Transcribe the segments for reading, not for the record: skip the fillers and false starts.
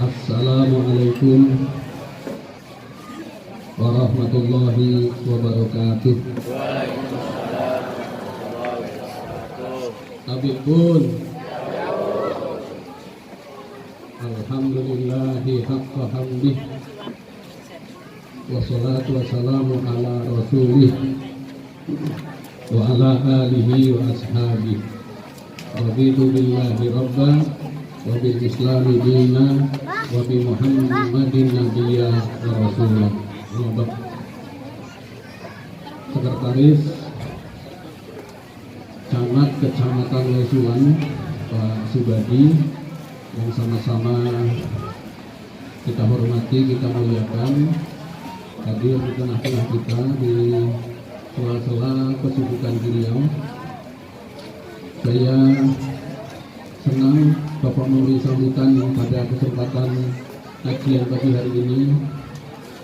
Assalamualaikum warahmatullahi wabarakatuh. Tabibun. Alhamdulillahi haqqa hamdih. Wassalatu wassalamu ala rasulih wa ala alihi wa ashabihi. Raditu billahi rabba wa bil islami dina wa bi muhammadin nabiyya wa rasulah. Sekretaris Camat Kecamatan Lesuan Pak Subadi yang sama-sama kita hormati, kita muliakan, hadir di tengah-tengah kita di sela-sela kesibukan beliau. Saya senang Bapak memberi sambutan pada kesempatan kajian pagi hari ini,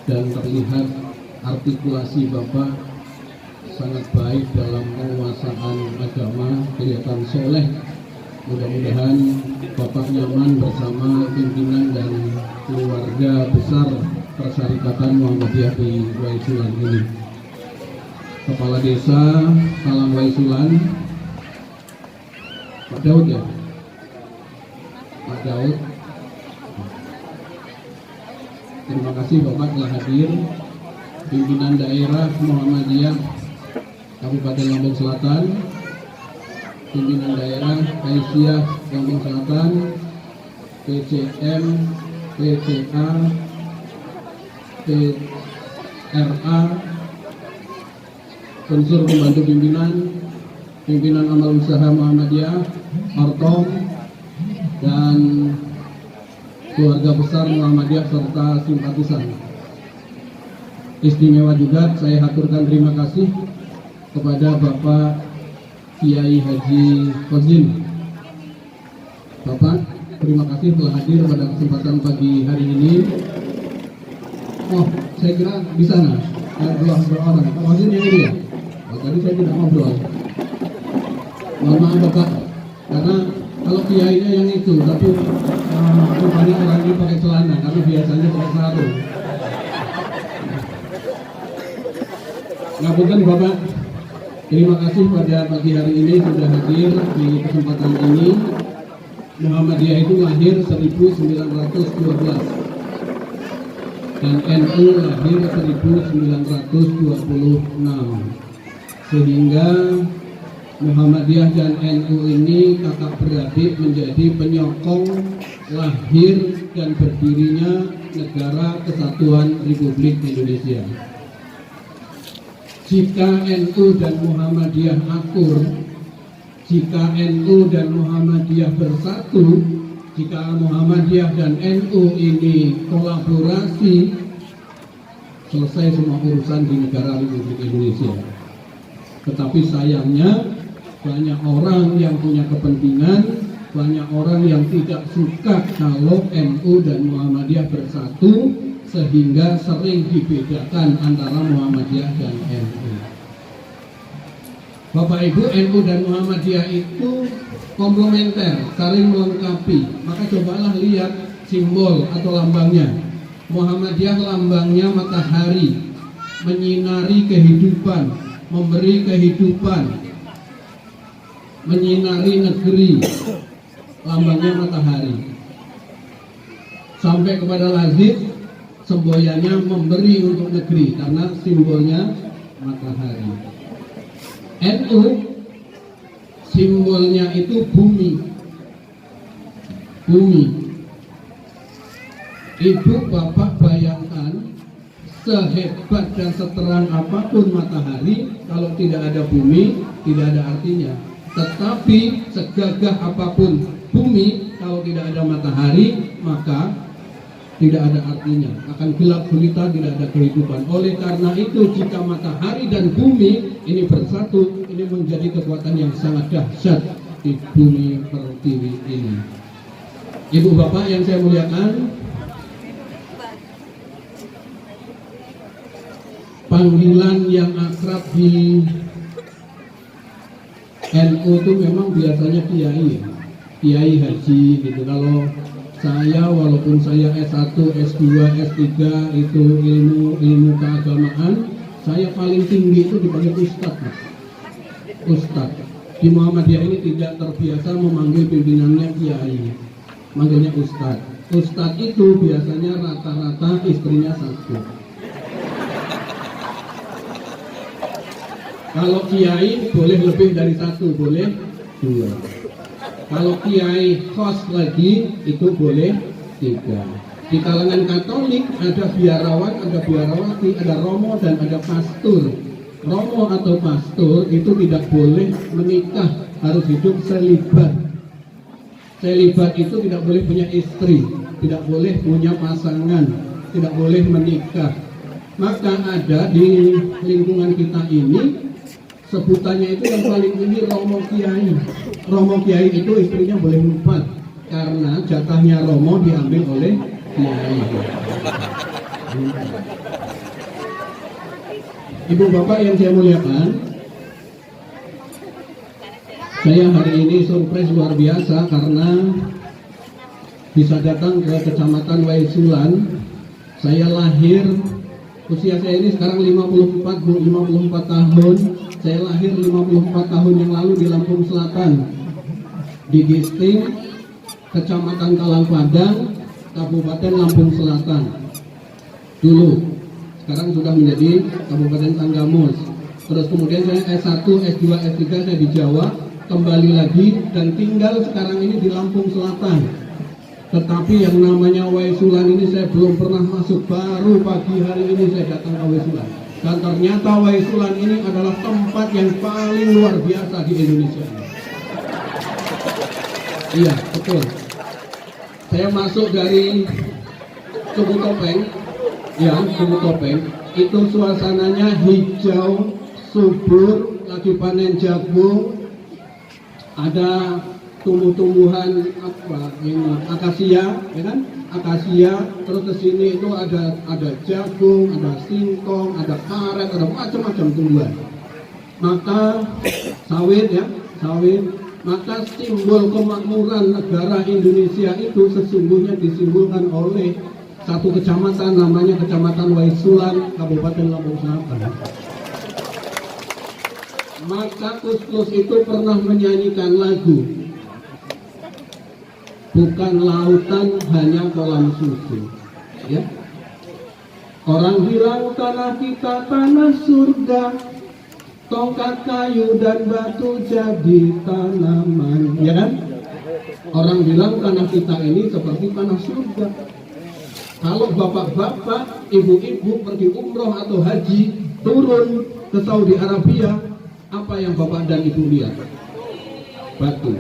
dan terlihat artikulasi Bapak sangat baik dalam penguasaan agama, kelihatan soleh. Mudah-mudahan Bapak nyaman bersama pimpinan dan keluarga besar Persyarikatan Muhammadiyah di Waisulan ini. Kepala Desa Salam Waisulan, Pak Daud ya? Pak Daud. Terima kasih Bapak telah hadir. Pimpinan daerah Muhammadiyah Kabupaten Lampung Selatan, pimpinan daerah Aisyah Lampung Selatan, PCM, PCA, PRA, unsur pembantu pimpinan, pimpinan amal usaha Muhammadiyah, Ortom, dan keluarga besar Muhammadiyah serta simpatisan. Istimewa juga saya haturkan terima kasih kepada Bapak Kiai Haji Kozin. Bapak, terima kasih telah hadir pada kesempatan pagi hari ini. Oh, saya kira di sana ada dua orang. Pak Kozin yang ini ya? Oh, tadi saya tidak ngobrol. Mohon maaf Bapak, karena kalau kiainya yang itu, tapi rupanya orang ini pakai celana, karena biasanya pakai sarung. Ngapunten Bapak, terima kasih pada pagi hari ini sudah hadir di kesempatan ini. Muhammadiyah itu lahir 1912 dan NU lahir 1926, sehingga Muhammadiyah dan NU ini kakak beradik menjadi penyokong lahir dan berdirinya Negara Kesatuan Republik Indonesia. Jika NU dan Muhammadiyah akur, jika NU dan Muhammadiyah bersatu, jika Muhammadiyah dan NU ini kolaborasi, selesai semua urusan di negara Republik Indonesia. Tetapi sayangnya banyak orang yang punya kepentingan, banyak orang yang tidak suka kalau NU dan Muhammadiyah bersatu, sehingga sering dibedakan antara Muhammadiyah dan NU. Bapak Ibu, NU dan Muhammadiyah itu komplementer, saling melengkapi. Maka cobalah lihat simbol atau lambangnya. Muhammadiyah lambangnya matahari, menyinari kehidupan, memberi kehidupan, menyinari negeri. Lambangnya matahari. Sampai kepada lazim, semboyannya memberi untuk negeri karena simbolnya matahari. NU simbolnya itu bumi. Bumi. Ibu bapak bayangkan, sehebat dan seterang apapun matahari, kalau tidak ada bumi tidak ada artinya. Tetapi segagah apapun bumi, kalau tidak ada matahari maka tidak ada artinya, akan gelap gulita, tidak ada kehidupan. Oleh karena itu, jika matahari dan bumi ini bersatu, ini menjadi kekuatan yang sangat dahsyat di bumi pertiwi ini. Ibu bapak yang saya muliakan, panggilan yang akrab di NU itu memang biasanya kiai, kiai haji gitu. Kalau Saya walaupun saya S1, S2, S3 itu ilmu keagamaan, saya paling tinggi itu dipanggil Ustadz, Pak. Ustadz. Di Muhammadiyah ini tidak terbiasa memanggil pimpinannya kiai, manggilnya Ustadz. Ustadz itu biasanya rata-rata istrinya satu. Kalau kiai boleh lebih dari satu, boleh dua. Kalau kiai khos lagi itu boleh tiga. Di kalangan Katolik ada biarawan, ada biarawati, ada romo dan ada pastor. Romo atau pastor itu tidak boleh menikah, harus hidup selibat. Selibat itu tidak boleh punya istri, tidak boleh punya pasangan, tidak boleh menikah. Maka ada di lingkungan kita ini sebutannya itu yang paling tinggi romo kiai. Romo kiai itu istrinya boleh 4 karena jatahnya romo diambil oleh kiai. Ibu bapak yang saya muliakan, saya hari ini surprise luar biasa karena bisa datang ke Kecamatan Waisulan. Saya lahir, usia saya ini sekarang 54 tahun. Saya lahir 54 tahun yang lalu di Lampung Selatan, di distrik Kecamatan Kalangpadang, Kabupaten Lampung Selatan. Dulu, sekarang sudah menjadi Kabupaten Tanggamus. Terus kemudian saya S1, S2, S3 saya di Jawa, kembali lagi dan tinggal sekarang ini di Lampung Selatan. Tetapi yang namanya Waisulan ini saya belum pernah masuk, baru pagi hari ini saya datang ke Waisulan. Dan ternyata Waisulan ini adalah tempat yang paling luar biasa di Indonesia. Iya, betul. Saya masuk dari Tugu Topeng, ya, Tugu Topeng. Itu suasananya hijau, subur, lagi panen jagung. Ada tumbuh-tumbuhan apa ini, akasia, ya kan? Akasia, terus ke sini itu ada jagung, ada singkong, ada karet, ada macam-macam tumbuhan. Maka sawit ya, sawit. Maka simbol kemakmuran negara Indonesia itu sesungguhnya disimbolkan oleh satu kecamatan namanya Kecamatan Waisulan, Kabupaten Lampung Selatan. Maka Kus-Kus itu pernah menyanyikan lagu, bukan lautan hanya kolam susu, ya. Orang bilang tanah kita tanah surga, tongkat kayu dan batu jadi tanaman, ya kan? Orang bilang tanah kita ini seperti tanah surga. Kalau bapak-bapak, ibu-ibu pergi umroh atau haji, turun ke Saudi Arabia, apa yang bapak dan ibu lihat? Batu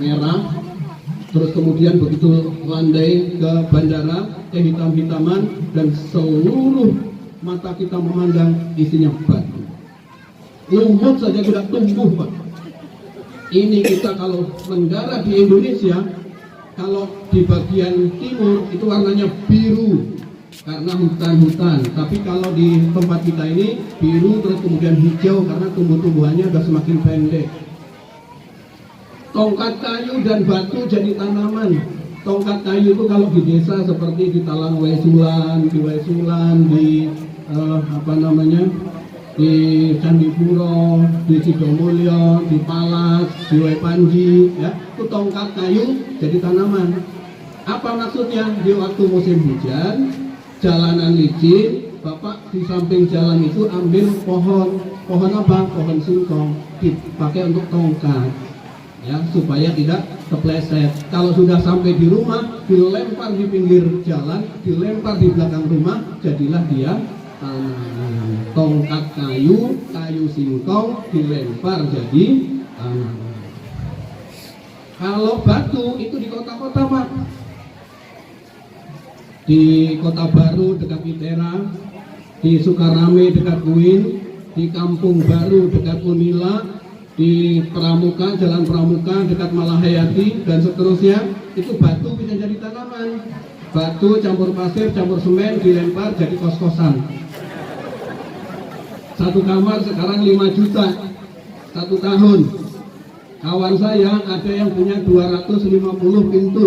merah. Terus kemudian begitu landai ke bandara, kehitam-hitaman, dan seluruh mata kita memandang isinya batu. Lumut saja tidak tumbuh, Pak. Ini kita kalau mendarat di Indonesia, kalau di bagian timur itu warnanya biru karena hutan-hutan. Tapi kalau di tempat kita ini biru terus kemudian hijau karena tumbuh-tumbuhannya sudah semakin pendek. Tongkat kayu dan batu jadi tanaman. Tongkat kayu itu kalau di desa seperti di Talang Waisulan, di Waisulan, di di Candipuro, di Sidomulyo, di Palas, di Wepanji, ya, itu tongkat kayu jadi tanaman. Apa maksudnya? Di waktu musim hujan, jalanan licin, bapak di samping jalan itu ambil pohon apa? Pohon singkong, dipakai untuk tongkat. Ya, supaya tidak kepleset. Kalau sudah sampai di rumah, dilempar di pinggir jalan, dilempar di belakang rumah, jadilah dia tanaman. Tongkat kayu, kayu singkong, dilempar jadi tanaman. Kalau batu itu di kota-kota, Pak. Di Kota Baru dekat Itera, di Sukarame dekat Uin, di Kampung Baru dekat Unila, di Pramuka, Jalan Pramuka dekat Malahayati dan seterusnya, itu batu bisa jadi tanaman. Batu campur pasir, campur semen, dilempar jadi kos-kosan. Satu kamar sekarang 5 juta 1 tahun. Kawan saya ada yang punya 250 pintu.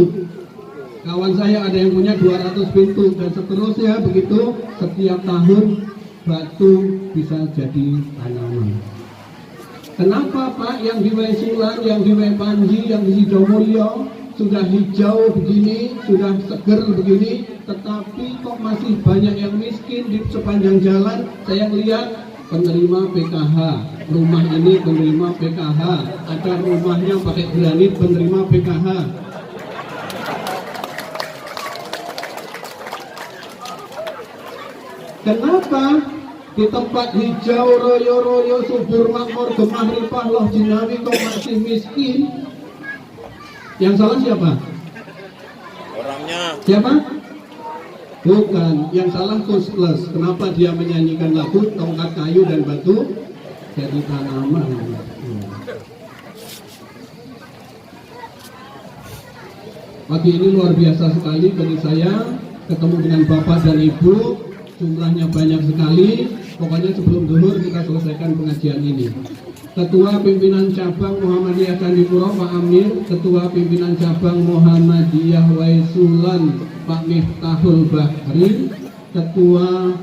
Kawan saya ada yang punya 200 pintu dan seterusnya begitu. Setiap tahun batu bisa jadi tanaman. Kenapa Pak yang di Wesulan, yang di Wepanji, yang di Sidomulyo sudah hijau begini, sudah seger begini, tetapi kok masih banyak yang miskin di sepanjang jalan? Saya lihat penerima PKH, rumah ini penerima PKH, ada rumahnya pakai granit penerima PKH. Kenapa di tempat hijau royo-royo subur makmur gemah ripah loh jinawi kok masih miskin? Yang salah siapa? Orangnya. Siapa? Bukan, yang salah Kusles. Kenapa dia menyanyikan lagu tongkat kayu dan batu jadi tanaman? Pagi ini luar biasa sekali bagi saya ketemu dengan Bapak dan Ibu. Jumlahnya banyak sekali. Pokoknya sebelum zuhur kita selesaikan pengajian ini. Ketua Pimpinan Cabang Muhammadiyah Candipuro Pak Amir, Ketua Pimpinan Cabang Muhammadiyah Wesulan Pak Miftahul Bahri, Ketua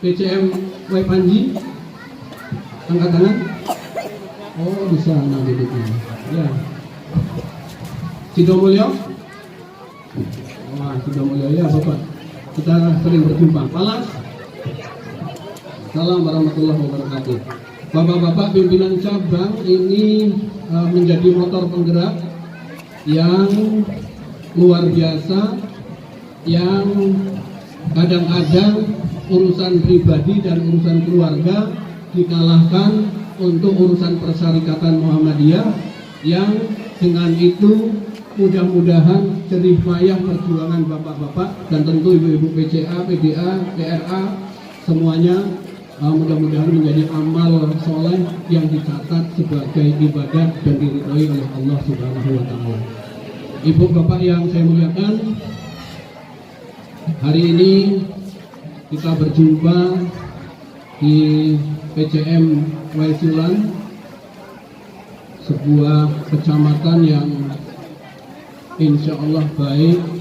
PCM Wepanji, angkat tangan. Oh di sana duduknya. Ya. Sidomulyo. Wah Sidomulyo ya Bapak. Kita sering berjumpa. Palas. Salam warahmatullahi wabarakatuh. Bapak-bapak pimpinan cabang ini menjadi motor penggerak yang luar biasa, yang kadang-kadang urusan pribadi dan urusan keluarga dikalahkan untuk urusan persyarikatan Muhammadiyah, yang dengan itu mudah-mudahan jerih payah perjuangan bapak-bapak dan tentu ibu-ibu PCA, PDA, PRA semuanya mudah-mudahan menjadi amal soleh yang dicatat sebagai ibadah dan diridhoi oleh Allah Subhanahu wa Ta'ala. Ibu bapak yang saya muliakan, hari ini kita berjumpa di PCM Wesulan, sebuah kecamatan yang insya Allah baik.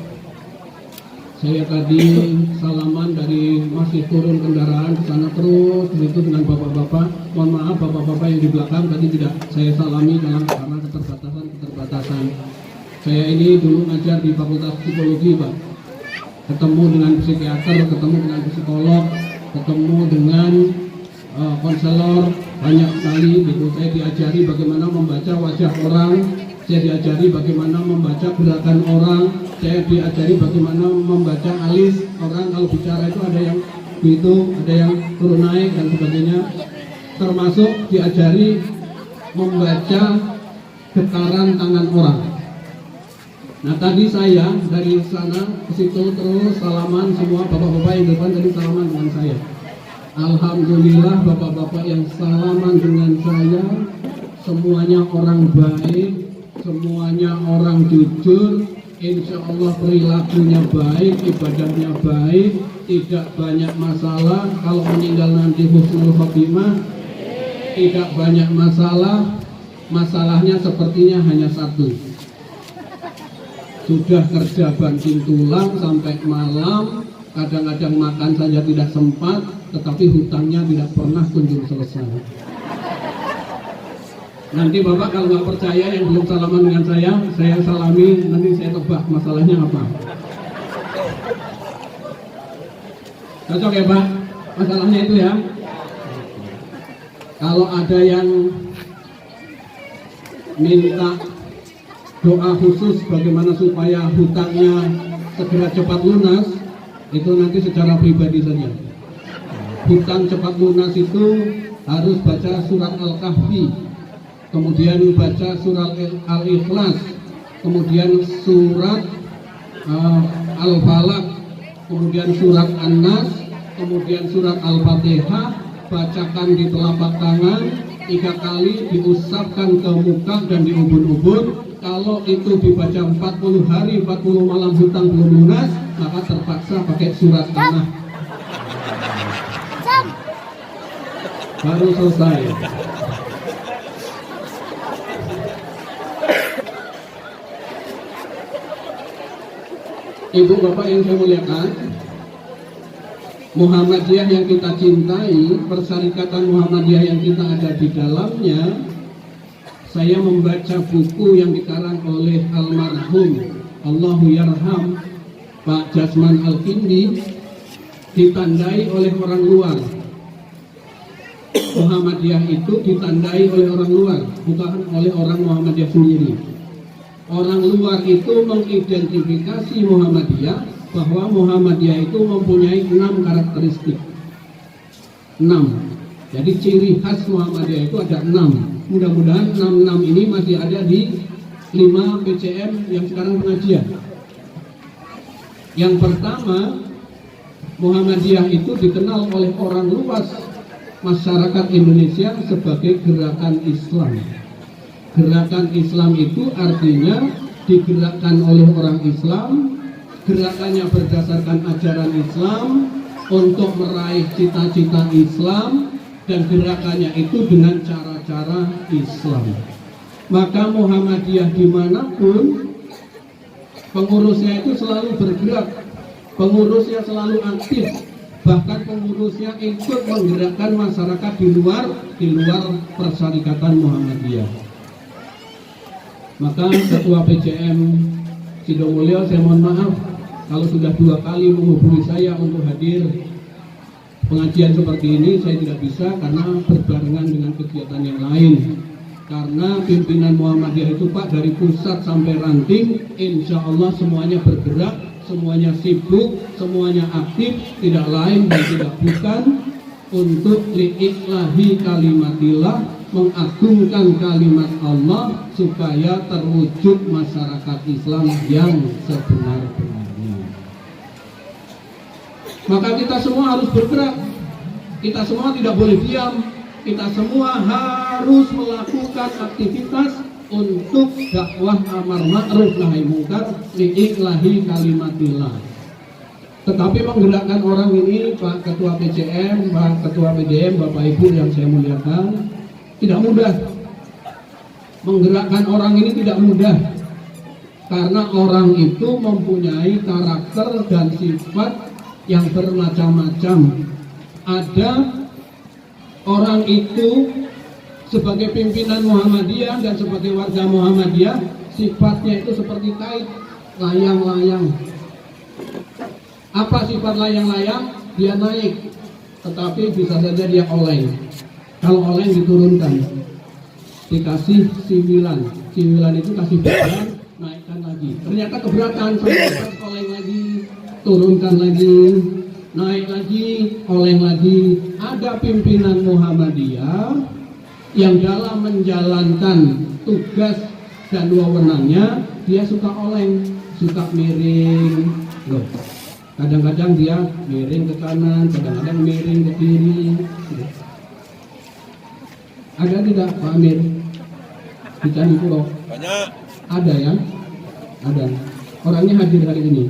Saya tadi salaman dari masih turun kendaraan ke sana terus itu dengan bapak-bapak. Mohon maaf bapak-bapak yang di belakang tadi tidak saya salami karena keterbatasan. Saya ini dulu ngajar di Fakultas Psikologi Pak. Ketemu dengan psikiater, ketemu dengan psikolog, ketemu dengan konselor banyak sekali gitu. Saya diajari bagaimana membaca wajah orang, saya diajari bagaimana membaca gerakan orang, saya diajari bagaimana membaca alis orang kalau bicara itu ada yang gitu, ada yang turun naik dan sebagainya. Termasuk diajari membaca getaran tangan orang. Nah tadi saya dari sana ke situ terus salaman semua bapak-bapak yang depan tadi salaman dengan saya. Alhamdulillah bapak-bapak yang salaman dengan saya semuanya orang baik, semuanya orang jujur, insya Allah perilakunya baik, ibadahnya baik, tidak banyak masalah. Kalau meninggal nanti husnul khotimah, tidak banyak masalah. Masalahnya sepertinya hanya satu, sudah kerja banting tulang sampai malam, kadang-kadang makan saja tidak sempat, tetapi hutangnya tidak pernah kunjung selesai. Nanti bapak kalau nggak percaya yang belum salaman dengan saya salami, nanti saya tebak masalahnya apa. Cocok ya Pak? Masalahnya itu ya. Kalau ada yang minta doa khusus bagaimana supaya hutangnya segera cepat lunas, itu nanti secara pribadi saja. Hutang cepat lunas itu harus baca surat Al-Kahfi, kemudian baca surat Al-Ikhlas, kemudian surat Al-Falaq, kemudian surat An-Nas, kemudian surat Al-Fatihah, bacakan di telapak tangan 3 kali, diusapkan ke muka dan di ubun-ubun. Kalau itu dibaca 40 hari 40 malam hutang belum lunas, maka terpaksa pakai surat tanah. Baru selesai. Ibu bapak yang saya muliakan, Muhammadiyah yang kita cintai, Persyarikatan Muhammadiyah yang kita ada di dalamnya, saya membaca buku yang dikarang oleh almarhum Allahu Yarham Pak Jasman Al-Kindi, ditandai oleh orang luar. Muhammadiyah itu ditandai oleh orang luar, bukan oleh orang Muhammadiyah sendiri. Orang luar itu mengidentifikasi Muhammadiyah bahwa Muhammadiyah itu mempunyai 6 karakteristik. 6. Jadi ciri khas Muhammadiyah itu ada 6. Mudah-mudahan 6 ini masih ada di 5 PCM yang sekarang pengajian. Yang pertama, Muhammadiyah itu dikenal oleh orang luas masyarakat Indonesia sebagai gerakan Islam. Gerakan Islam itu artinya digerakkan oleh orang Islam, gerakannya berdasarkan ajaran Islam untuk meraih cita-cita Islam, dan gerakannya itu dengan cara-cara Islam. Maka Muhammadiyah dimanapun, pengurusnya itu selalu bergerak, pengurusnya selalu aktif, bahkan pengurusnya ikut menggerakkan masyarakat di luar Persyarikatan Muhammadiyah. Maka Ketua PCM Sidomulyo, saya mohon maaf kalau sudah 2 kali menghubungi saya untuk hadir pengajian seperti ini. Saya tidak bisa karena berbarengan dengan kegiatan yang lain. Karena pimpinan Muhammadiyah itu Pak, dari pusat sampai ranting, insya Allah semuanya bergerak, semuanya sibuk, semuanya aktif, tidak lain dan tidak bukan untuk li'iklahi kalimatillah, mengagungkan kalimat Allah supaya terwujud masyarakat Islam yang sebenar-benarnya. Maka kita semua harus bergerak, kita semua tidak boleh diam, kita semua harus melakukan aktivitas untuk dakwah amar ma'ruf nahi munkar li'iklahi kalimatillah. Tetapi menggerakkan orang ini, Pak Ketua PCM, Pak Ketua PDM, Bapak Ibu yang saya muliakan, tidak mudah. Menggerakkan orang ini tidak mudah, karena orang itu mempunyai karakter dan sifat yang bermacam-macam. Ada orang itu sebagai pimpinan Muhammadiyah dan sebagai warga Muhammadiyah, sifatnya itu seperti kait, layang-layang. Apa sifat layang-layang? Dia naik, tetapi bisa saja dia oleng. Kalau oleng diturunkan, dikasih similan itu kasih beban, naikkan lagi. Ternyata keberatan, sampai oleng lagi, turunkan lagi, naik lagi, oleng lagi. Ada pimpinan Muhammadiyah yang dalam menjalankan tugas dan wewenangnya, dia suka oleng, suka miring. Loh, kadang-kadang dia miring ke kanan, kadang-kadang miring ke kiri. Ada tidak Pak Amir di Candi Puro? Banyak. Ada ya? Ada. Orangnya hadir hari ini.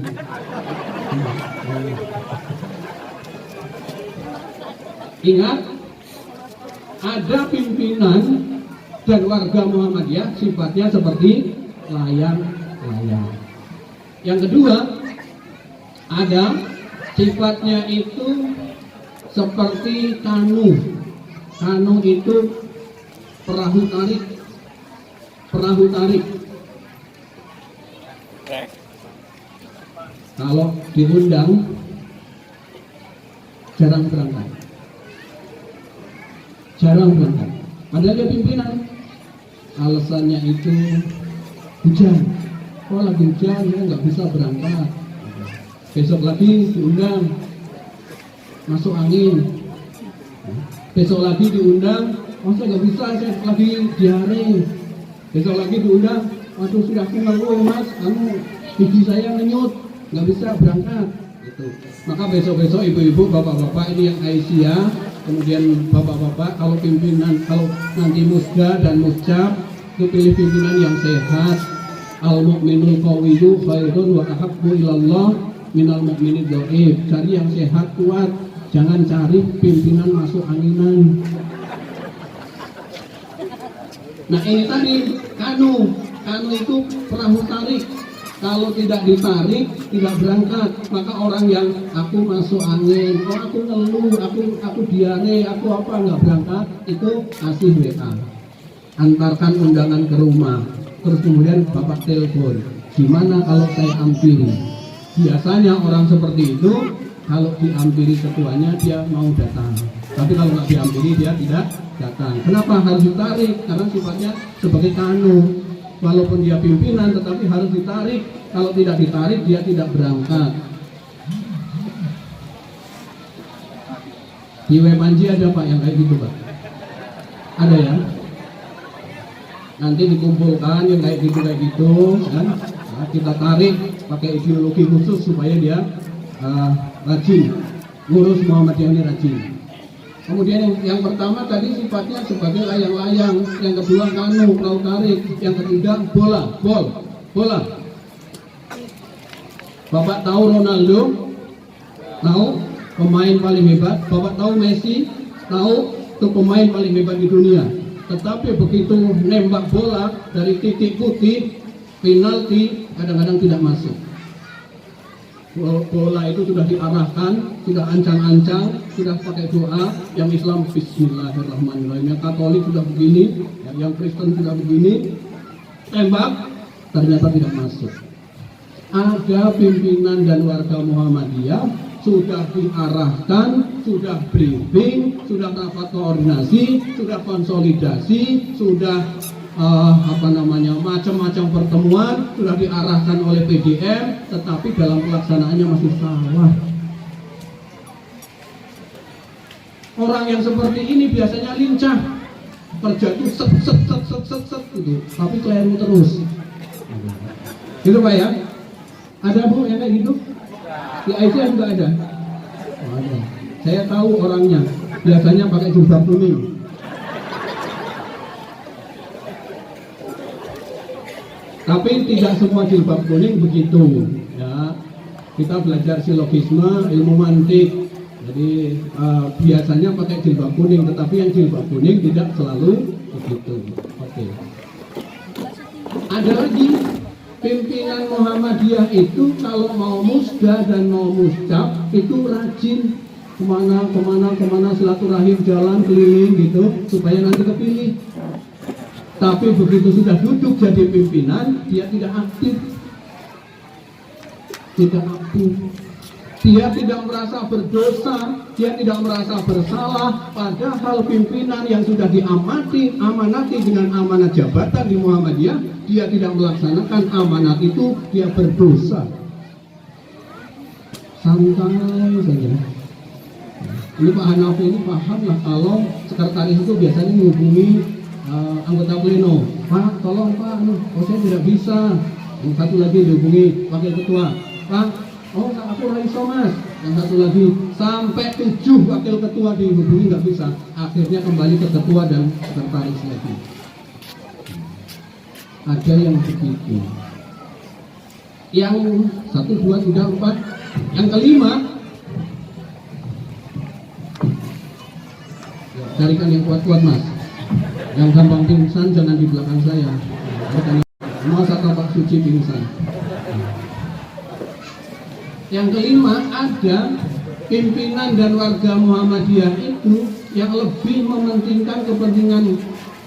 Ingat, ada pimpinan dan warga Muhammadiyah sifatnya seperti layang-layang. Yang kedua, ada sifatnya itu seperti kanu. Kanu itu perahu tarik. Kalau diundang jarang berangkat. Padahal dia pimpinan. Alasannya itu hujan. Oh lagi hujan, ya nggak bisa berangkat. Besok lagi diundang, masuk angin. Besok lagi diundang, oh saya nggak bisa, saya lagi diare. Besok lagi diundang, waduh sudah kenal mas, kamu gigi saya menyut, nggak bisa berangkat. Gitu. Maka besok-besok ibu-ibu, bapak-bapak ini yang Aisyah, kemudian bapak-bapak, kalau pimpinan, kalau nanti musda dan muscab, itu pilih pimpinan yang sehat. Al-mu'minul qawiyyu khairun wa ahabbu ilallah minal mu'minid dhaif. Cari yang sehat, kuat. Jangan cari pimpinan masuk anginan. Nah ini tadi kanu itu perahu tarik. Kalau tidak ditarik, tidak berangkat. Maka orang yang aku masuk angin, oh aku ngeluh, aku diare, aku apa nggak berangkat, itu kasih WA. Antarkan undangan ke rumah. Terus kemudian bapak telepon. Gimana kalau saya ampiri? Biasanya orang seperti itu, kalau diampiri ketuanya dia mau datang. Tapi kalau nggak diampiri dia tidak datang. Kenapa harus ditarik? Karena sifatnya sebagai kanu. Walaupun dia pimpinan tetapi harus ditarik. Kalau tidak ditarik dia tidak berangkat. Di Wepanji ada Pak yang kayak gitu Pak? Ada ya? Nanti dikumpulkan yang kayak gitu kan? Nah, kita tarik pakai ideologi khusus supaya dia rajin ngurus Muhammadiyah ini rajin. Kemudian yang pertama tadi sifatnya sebagai layang-layang, yang kedua kanu, perahu tarik, yang ketiga bola. Bapak tahu Ronaldo? Tahu pemain paling hebat. Bapak tahu Messi? Tahu itu pemain paling hebat di dunia. Tetapi begitu nembak bola dari titik putih, penalti kadang-kadang tidak masuk. Bola itu sudah diarahkan, sudah ancang-ancang, sudah pakai doa. Yang Islam Bismillahirrahmanirrahim, yang Katolik sudah begini, yang Kristen sudah begini, tembak, ternyata tidak masuk. Ada pimpinan dan warga Muhammadiyah sudah diarahkan, sudah briefing, sudah rapat koordinasi, sudah konsolidasi, sudah macam-macam pertemuan sudah diarahkan oleh PDM, tetapi dalam pelaksanaannya masih salah. Orang yang seperti ini biasanya lincah, kerja itu set gitu, tapi keliru terus. Gitu Pak ya? Ada Bu yang kayak gitu? Di ICM juga ada? Oh, ada. Saya tahu orangnya, biasanya pakai jubah kuning. Tapi tidak semua jilbab kuning begitu, ya. Kita belajar silogisme, ilmu mantik. Jadi biasanya pakai jilbab kuning, tetapi yang jilbab kuning tidak selalu begitu. Oke. Ada lagi pimpinan Muhammadiyah itu kalau mau musda dan mau muscap itu rajin kemana silaturahim jalan keliling gitu supaya nanti kepilih. Tapi begitu sudah duduk jadi pimpinan, dia tidak aktif. Dia tidak merasa berdosa, dia tidak merasa bersalah. Padahal pimpinan yang sudah amanati dengan amanat jabatan di Muhammadiyah, dia tidak melaksanakan amanat itu, dia berdosa. Santai saja. Ini Pak Hanafi ini paham lah kalau sekretaris itu biasanya menghubungi anggota pleno, Pak tolong Pak, saya tidak bisa. Yang satu lagi dihubungi wakil ketua, Pak, aku iso Mas. Yang satu lagi sampai 7 wakil ketua dihubungi nggak bisa. Akhirnya kembali ke ketua dan sekretaris lagi. Ada yang begitu. Yang 1, 2, 3, 4. Yang kelima, carikan yang kuat-kuat Mas. Yang gampang pingsan jangan di belakang saya. Masa Pak Suci pingsan. Yang kelima, ada pimpinan dan warga Muhammadiyah itu yang lebih mementingkan kepentingan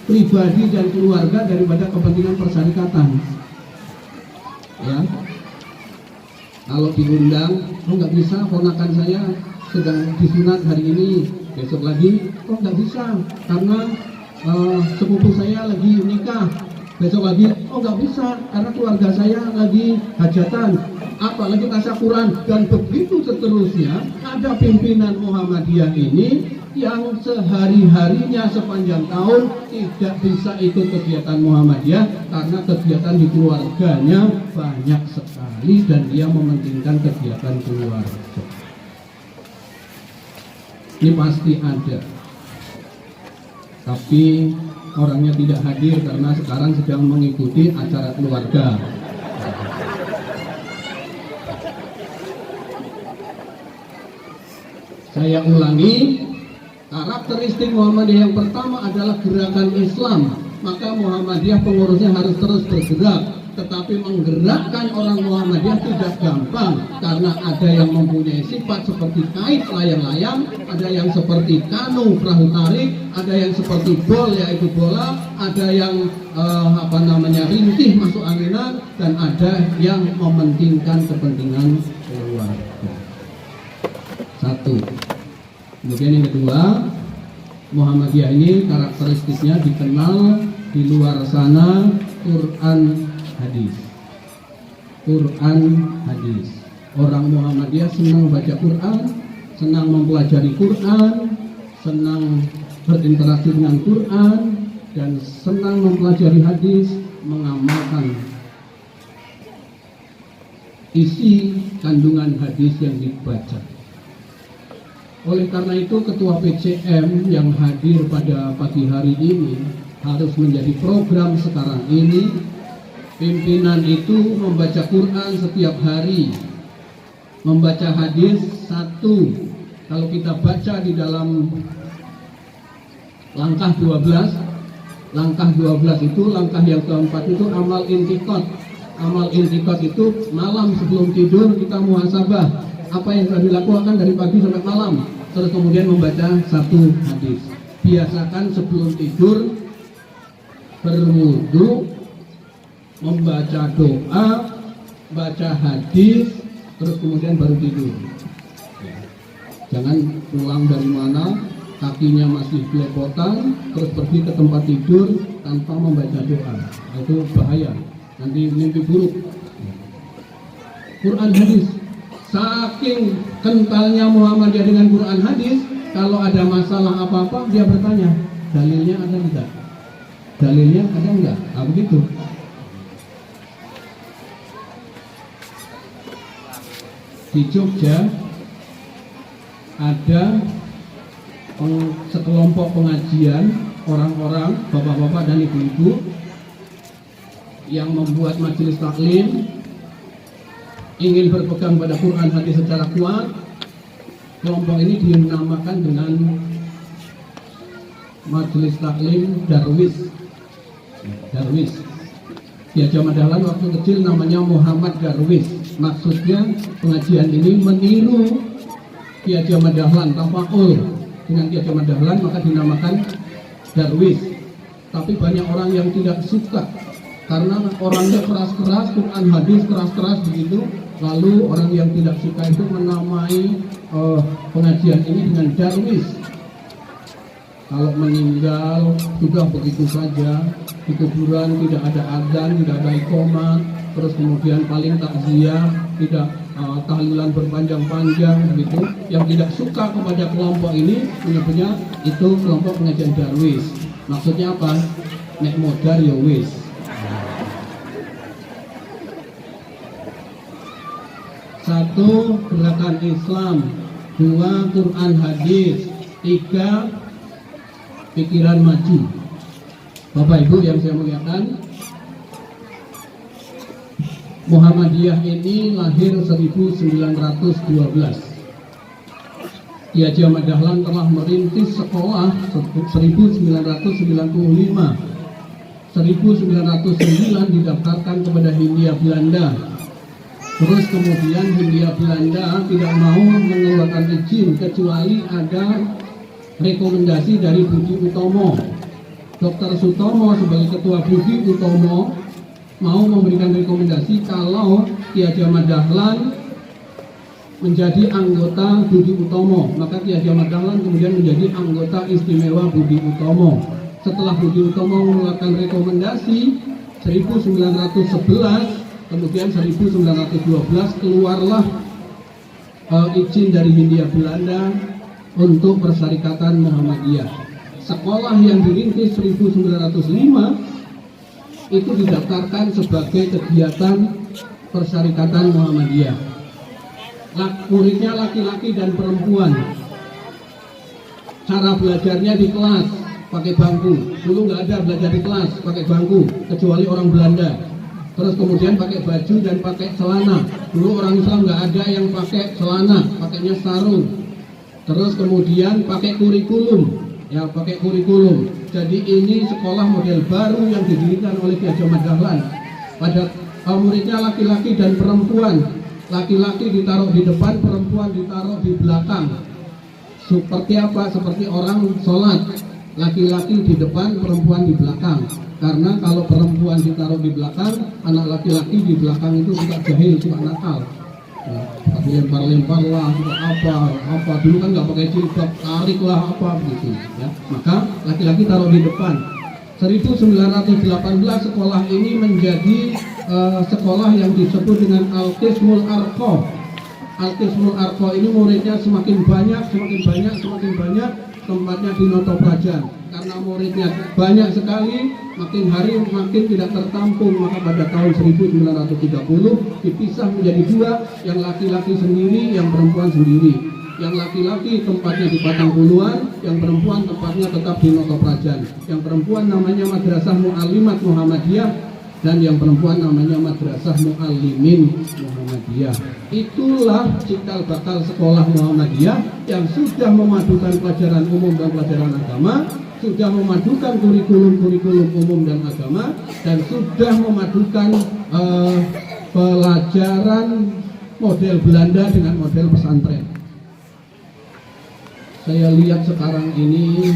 pribadi dan keluarga daripada kepentingan persyarikatan. Ya, kalau diundang, nggak bisa, ponakan saya sedang disunat hari ini, besok lagi, nggak bisa, karena sepupu saya lagi nikah, besok lagi, nggak bisa, karena keluarga saya lagi hajatan, apalagi tasyakuran, dan begitu seterusnya. Ada pimpinan Muhammadiyah ini yang sehari-harinya sepanjang tahun tidak bisa ikut kegiatan Muhammadiyah karena kegiatan di keluarganya banyak sekali dan dia mementingkan kegiatan keluarga. Ini pasti ada, tapi orangnya tidak hadir karena sekarang sedang mengikuti acara keluarga. Saya ulangi, karakteristik Muhammadiyah yang pertama adalah gerakan Islam. Maka Muhammadiyah pengurusnya harus terus bergerak. tetapi menggerakkan orang Muhammadiyah tidak gampang, karena ada yang mempunyai sifat seperti kait layang-layang, ada yang seperti kanu perahu tarik, ada yang seperti bol yaitu bola, ada yang rintih masuk anginan, dan ada yang mementingkan kepentingan keluarga. Satu. Kemudian yang kedua, Muhammadiyah ini karakteristiknya dikenal di luar sana Quran hadis. Quran hadis. Orang Muhammadiyah senang baca Quran, senang mempelajari Quran, senang berinteraksi dengan Quran, dan senang mempelajari hadis, mengamalkan isi kandungan hadis yang dibaca. Oleh karena itu, Ketua PCM yang hadir pada pagi hari ini harus menjadi program sekarang ini. Pimpinan itu membaca Quran setiap hari, membaca hadis satu. Kalau kita baca di dalam langkah 12 itu, langkah yang keempat itu amal intikot. Amal intikot itu malam sebelum tidur kita muhasabah apa yang telah dilakukan dari pagi sampai malam, terus kemudian membaca satu hadis. Biasakan sebelum tidur berwudu, membaca doa, baca hadis, terus kemudian baru tidur. Jangan pulang dari mana, kakinya masih belepotan, terus pergi ke tempat tidur tanpa membaca doa. Itu bahaya, nanti mimpi buruk. Quran hadis, saking kentalnya Muhammadiyah dengan Quran hadis, kalau ada masalah apa-apa dia bertanya, dalilnya ada enggak? Dalilnya ada enggak? Nah, begitu. Di Jogja ada sekelompok pengajian orang-orang, bapak-bapak dan ibu-ibu yang membuat majelis taklim, ingin berpegang pada Quran hadis secara kuat. Kelompok ini dinamakan dengan majelis taklim Darwis. Di Haji Dahlan waktu kecil namanya Muhammad Darwis. Maksudnya pengajian ini meniru Ki Haji Dahlan, tafaul dengan Ki Haji Dahlan, maka dinamakan Darwis. Tapi banyak orang yang tidak suka karena orangnya keras-keras, Quran hadis keras-keras begitu. Lalu orang yang tidak suka itu menamai pengajian ini dengan Darwis. Kalau meninggal sudah begitu saja, di kuburan tidak ada adzan, tidak ada iqamah, terus kemudian paling takziah, tidak tahlilan berpanjang-panjang begitu. Yang tidak suka kepada kelompok ini menyebutnya itu kelompok pengajian Darwis. Maksudnya apa? Nek modar ya wis. Satu, gerakan Islam. Dua, Quran hadis. Tiga, pikiran maju. Bapak Ibu yang saya muliakan, Muhammadiyah ini lahir 1912. Ki Haji Ahmad Dahlan telah merintis sekolah 1995. 1909 didaftarkan kepada Hindia Belanda. Terus kemudian Hindia Belanda tidak mau mengeluarkan izin kecuali ada rekomendasi dari Budi Utomo. Dr. Sutomo sebagai ketua Budi Utomo mau memberikan rekomendasi kalau Ki Haji Ahmad Dahlan menjadi anggota Budi Utomo, maka Ki Haji Ahmad Dahlan kemudian menjadi anggota istimewa Budi Utomo. Setelah Budi Utomo mengeluarkan rekomendasi 1911, kemudian 1912 keluarlah izin dari Hindia Belanda untuk Persyarikatan Muhammadiyah. Sekolah yang dirintis 1905 itu didaftarkan sebagai kegiatan Persyarikatan Muhammadiyah. Muridnya laki-laki dan perempuan. Cara belajarnya di kelas pakai bangku. Dulu nggak ada belajar di kelas pakai bangku kecuali orang Belanda. Terus kemudian pakai baju dan pakai celana. Dulu orang Islam nggak ada yang pakai celana, pakainya sarung. Terus kemudian pakai kurikulum, ya pakai kurikulum. Jadi ini sekolah model baru yang didirikan oleh Ki Haji Ahmad Dahlan. Pada muridnya laki-laki dan perempuan. Laki-laki ditaruh di depan, perempuan ditaruh di belakang. Seperti apa? Seperti orang sholat, laki-laki di depan, perempuan di belakang. Karena kalau perempuan ditaruh di belakang, anak laki-laki di belakang itu suka jahil, suka nakal. Lempar-lempar lah, apa dulu kan nggak pakai jilbab, tarik lah apa begitu ya. Maka laki-laki taruh di depan. 1918 sekolah ini menjadi sekolah yang disebut dengan Al-Qismul Arqa. Al-Qismul Arqa ini muridnya semakin banyak, tempatnya di Noto Prajan. Karena muridnya banyak sekali, makin hari makin tidak tertampung. Maka pada tahun 1930 dipisah menjadi dua, yang laki-laki sendiri, yang perempuan sendiri. Yang laki-laki tempatnya di Patangpuluhan, yang perempuan tempatnya tetap di Noto Prajan. Yang perempuan namanya Madrasah Mu'allimat Muhammadiyah, dan yang perempuan namanya Madrasah Mu'allimin Muhammadiyah. Itulah cikal bakal sekolah Muhammadiyah yang sudah memadukan pelajaran umum dan pelajaran agama, sudah memadukan kurikulum umum dan agama, dan sudah memadukan pelajaran model Belanda dengan model pesantren. Saya lihat sekarang ini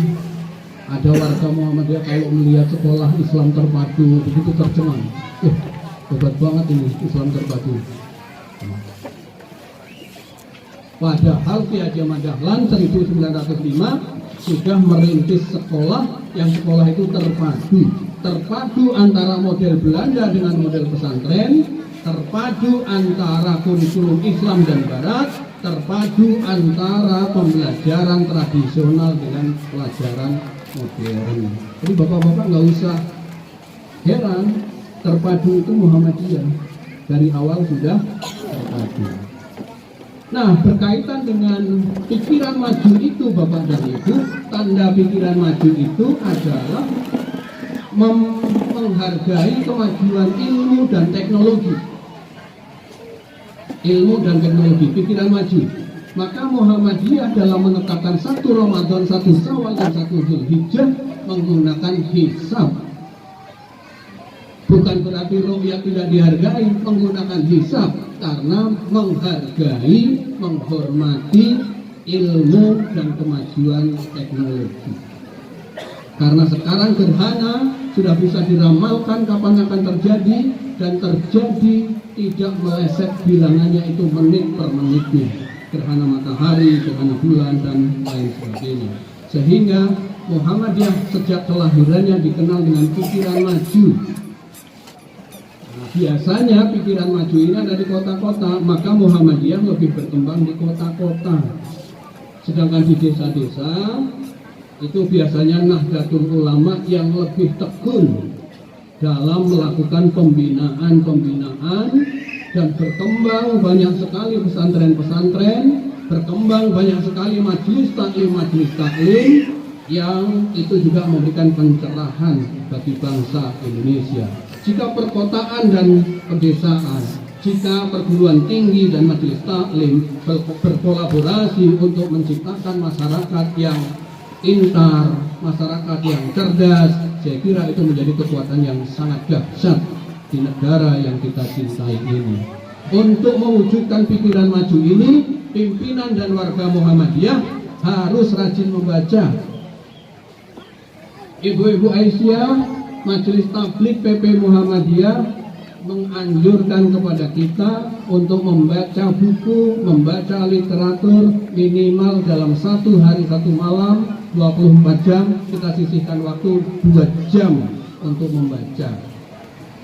ada warga Muhammadiyah kalau melihat sekolah Islam terpadu begitu tercengang. Hebat banget ini Islam terpadu. Padahal Ki Haji Ahmad Dahlan 1905 sudah merintis sekolah yang sekolah itu terpadu antara model Belanda dengan model pesantren, terpadu antara kurikulum Islam dan Barat, terpadu antara pembelajaran tradisional dengan pelajaran modern. Jadi bapak-bapak nggak usah heran, terpadu itu Muhammadiyah dari awal sudah terpadu. Nah, berkaitan dengan pikiran maju itu Bapak dan Ibu, tanda pikiran maju itu adalah menghargai kemajuan ilmu dan teknologi. Ilmu dan teknologi, pikiran maju. Maka Muhammadiyah dalam menetapkan 1 Ramadan, 1 Syawal dan 1 Dzulhijjah menggunakan hisab. Bukan berarti ru'yah tidak dihargai, menggunakan hisab karena menghargai, menghormati ilmu dan kemajuan teknologi. Karena sekarang gerhana sudah bisa diramalkan kapan akan terjadi, dan terjadi tidak meleset bilangannya itu menit per menitnya. Gerhana matahari, gerhana bulan dan lain sebagainya. Sehingga Muhammadiyah sejak kelahirannya dikenal dengan pikiran maju. Biasanya pikiran maju ini ada di kota-kota, maka Muhammadiyah lebih berkembang di kota-kota. Sedangkan di desa-desa itu biasanya Nahdlatul Ulama yang lebih tekun dalam melakukan pembinaan dan berkembang banyak sekali pesantren-pesantren, berkembang banyak sekali majelis taklim yang itu juga memberikan pencerahan bagi bangsa Indonesia. Jika perkotaan dan pedesaan, jika perguruan tinggi dan majelis taklim berkolaborasi untuk menciptakan masyarakat yang pintar, masyarakat yang cerdas, saya kira itu menjadi kekuatan yang sangat dahsyat di negara yang kita cintai ini. Untuk mewujudkan pikiran maju ini, pimpinan dan warga Muhammadiyah harus rajin membaca. Ibu-ibu Aisyah, Majelis Tabligh PP Muhammadiyah menganjurkan kepada kita untuk membaca buku, membaca literatur minimal dalam 1 hari 1 malam, 24 jam, kita sisihkan waktu 2 jam untuk membaca.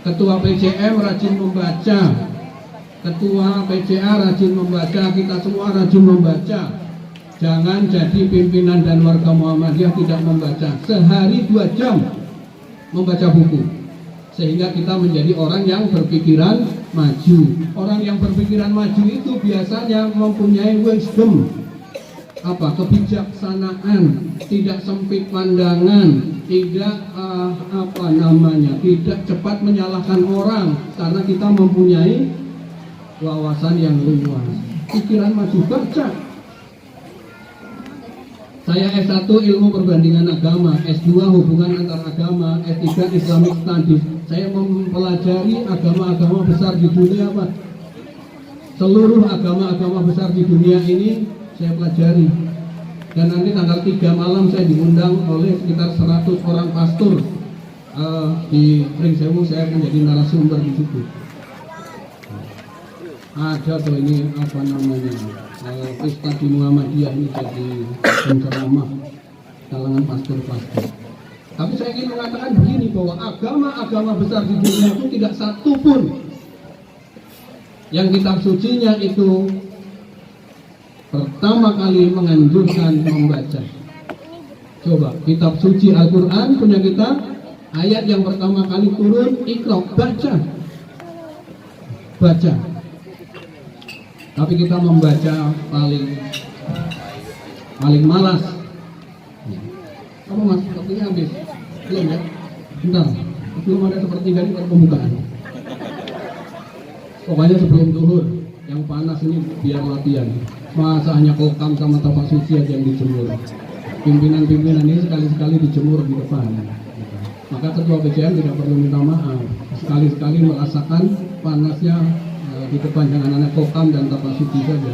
Ketua PCM rajin membaca, Ketua PCA rajin membaca, kita semua rajin membaca. Jangan jadi pimpinan dan warga Muhammadiyah tidak membaca. Sehari 2 jam membaca buku, sehingga kita menjadi orang yang berpikiran maju. Orang yang berpikiran maju itu biasanya mempunyai wisdom, kebijaksanaan, tidak sempit pandangan, tidak tidak cepat menyalahkan orang, karena kita mempunyai wawasan yang luas. Pikiran maju, baca. Saya S1 ilmu perbandingan agama, S2 hubungan antar agama, S3 Islamic Studies. Saya mempelajari agama-agama besar di dunia, Pak. Seluruh agama-agama besar di dunia ini saya pelajari. Dan nanti tanggal 3 malam saya diundang oleh sekitar 100 orang pastor di Pringsewu. Saya akan jadi narasumber di situ. Ada tuh ini apa namanya Ustadz di Muhammadiyah ini jadi penceramah kalangan pastor-pastor. Tapi saya ingin mengatakan begini, bahwa agama-agama besar di dunia itu tidak satu pun yang kitab sucinya itu pertama kali menganjurkan membaca. Coba kitab suci Al-Quran punya kita, ayat yang pertama kali turun Iqra, baca. Tapi kita membaca paling malas. Apa mas? Waktunya habis? Belum ya? Bentar, belum ada sepertiga ini pembukaan. Pokoknya sebelum zuhur, yang panas ini biar latihan. Masa hanya kokam sama tapak suci aja yang dijemur. Pimpinan-pimpinan ini sekali-sekali dijemur di depan. Maka ketua BCM tidak perlu minta maaf. Sekali-sekali merasakan panasnya di depan, jangan anak kokam dan tapak suci saja.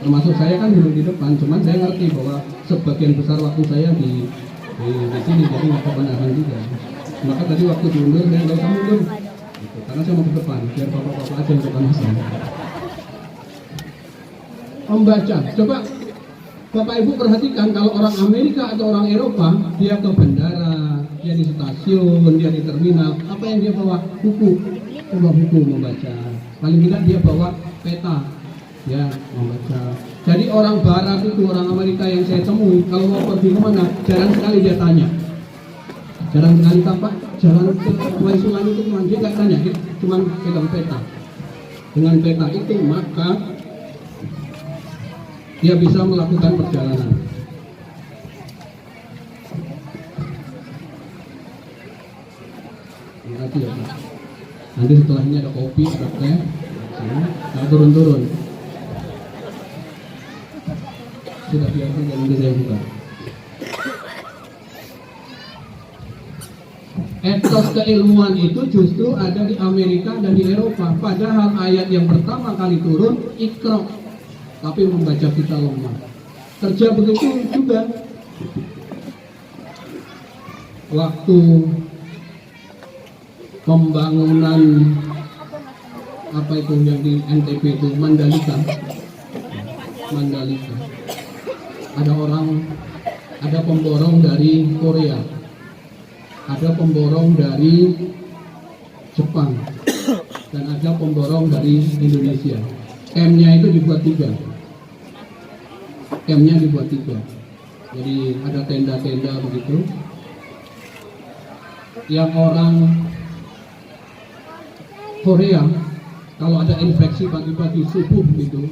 Termasuk saya kan duduk di depan, cuman saya ngerti bahwa sebagian besar waktu saya di sini, jadi nggak kepanasan juga. Maka tadi waktu diundur saya nggak usah mundur, gitu. Karena saya mau ke depan, biar bapak-bapak aja yang kepanasan. Membaca, coba Bapak Ibu perhatikan, kalau orang Amerika atau orang Eropa, dia ke bandara, dia di stasiun, dia di terminal, apa yang dia bawa? Buku, coba buku membaca. Paling tidak dia bawa peta, ya membaca. Jadi orang Barat itu, orang Amerika yang saya temui, kalau mau pergi kemana, jarang sekali dia tanya. Jarang sekali tampak, jalan ke Waisungan itu kemana, dia nggak tanya, dia cuma pegang peta. Dengan peta itu maka dia bisa melakukan perjalanan. Terima kasih ya Pak. Nanti setelah ini ada kopi, ada teh, nah turun-turun. Sudah biasa dan nanti saya buka. Etos keilmuan itu justru ada di Amerika dan di Eropa. Padahal ayat yang pertama kali turun Iqra, tapi membaca kita lemah. Kerja begitu juga. Waktu pembangunan apa itu yang di NTB itu Mandalika. Ada pemborong dari Korea, ada pemborong dari Jepang, dan ada pemborong dari Indonesia. Campnya itu dibuat tiga. Jadi ada tenda-tenda begitu. Yang orang Korea kalau ada infeksi pagi-pagi subuh gitu,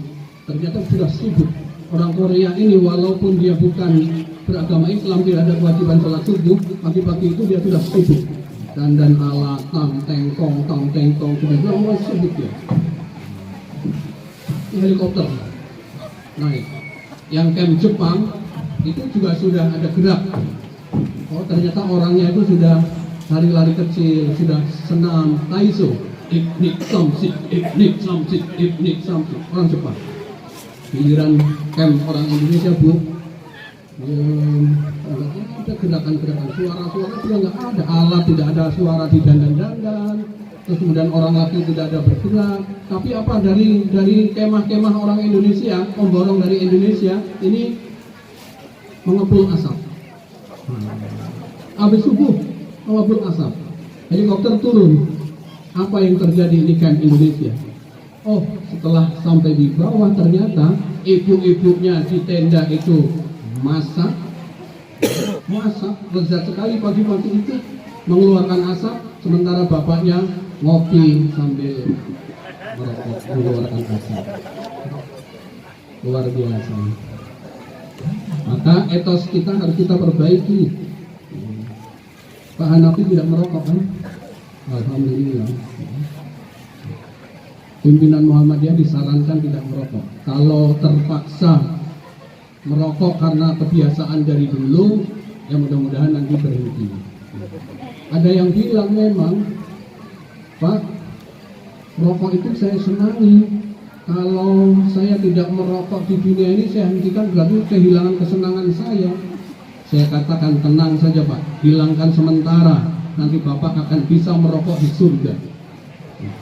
ternyata sudah sibuk. Orang Korea ini walaupun dia bukan beragama Islam, tidak ada kewajiban sholat subuh, pagi-pagi itu dia sudah sibuk. Dan ala tang tengkong sudah mulai sibuk ya. Helikopter naik. Yang camp Jepang itu juga sudah ada gerak. Oh ternyata orangnya itu sudah lari-lari kecil, sudah senam taiso. Iknik samsit, orang Jepang. Giliran camp orang Indonesia Bu, ada gerakan-gerakan, suara-suara juga nggak ada, alat tidak ada, suara di dandan-dandan, terus kemudian orang laki tidak ada bergerak. Tapi apa dari kemah-kemah orang Indonesia, pemborong dari Indonesia ini mengepul asap. Habis subuh mengepul asap, helikopter turun. Apa yang terjadi di camp Indonesia? Oh, setelah sampai di bawah ternyata ibu-ibunya di tenda itu masak, lezat sekali pagi-pagi itu mengeluarkan asap, sementara bapaknya ngopi sambil merokok mengeluarkan asap. Luar biasa. Maka etos kita harus kita perbaiki. Pak Hanafi tidak merokok kan? Alhamdulillah. Pimpinan Muhammadiyah disarankan tidak merokok. Kalau terpaksa merokok karena kebiasaan dari dulu, ya mudah-mudahan nanti berhenti. Ada yang bilang memang Pak, rokok itu saya senangi. Kalau saya tidak merokok di dunia ini, saya hentikan, berarti kehilangan kesenangan saya. Saya katakan, tenang saja Pak, hilangkan sementara, nanti Bapak akan bisa merokok di surga.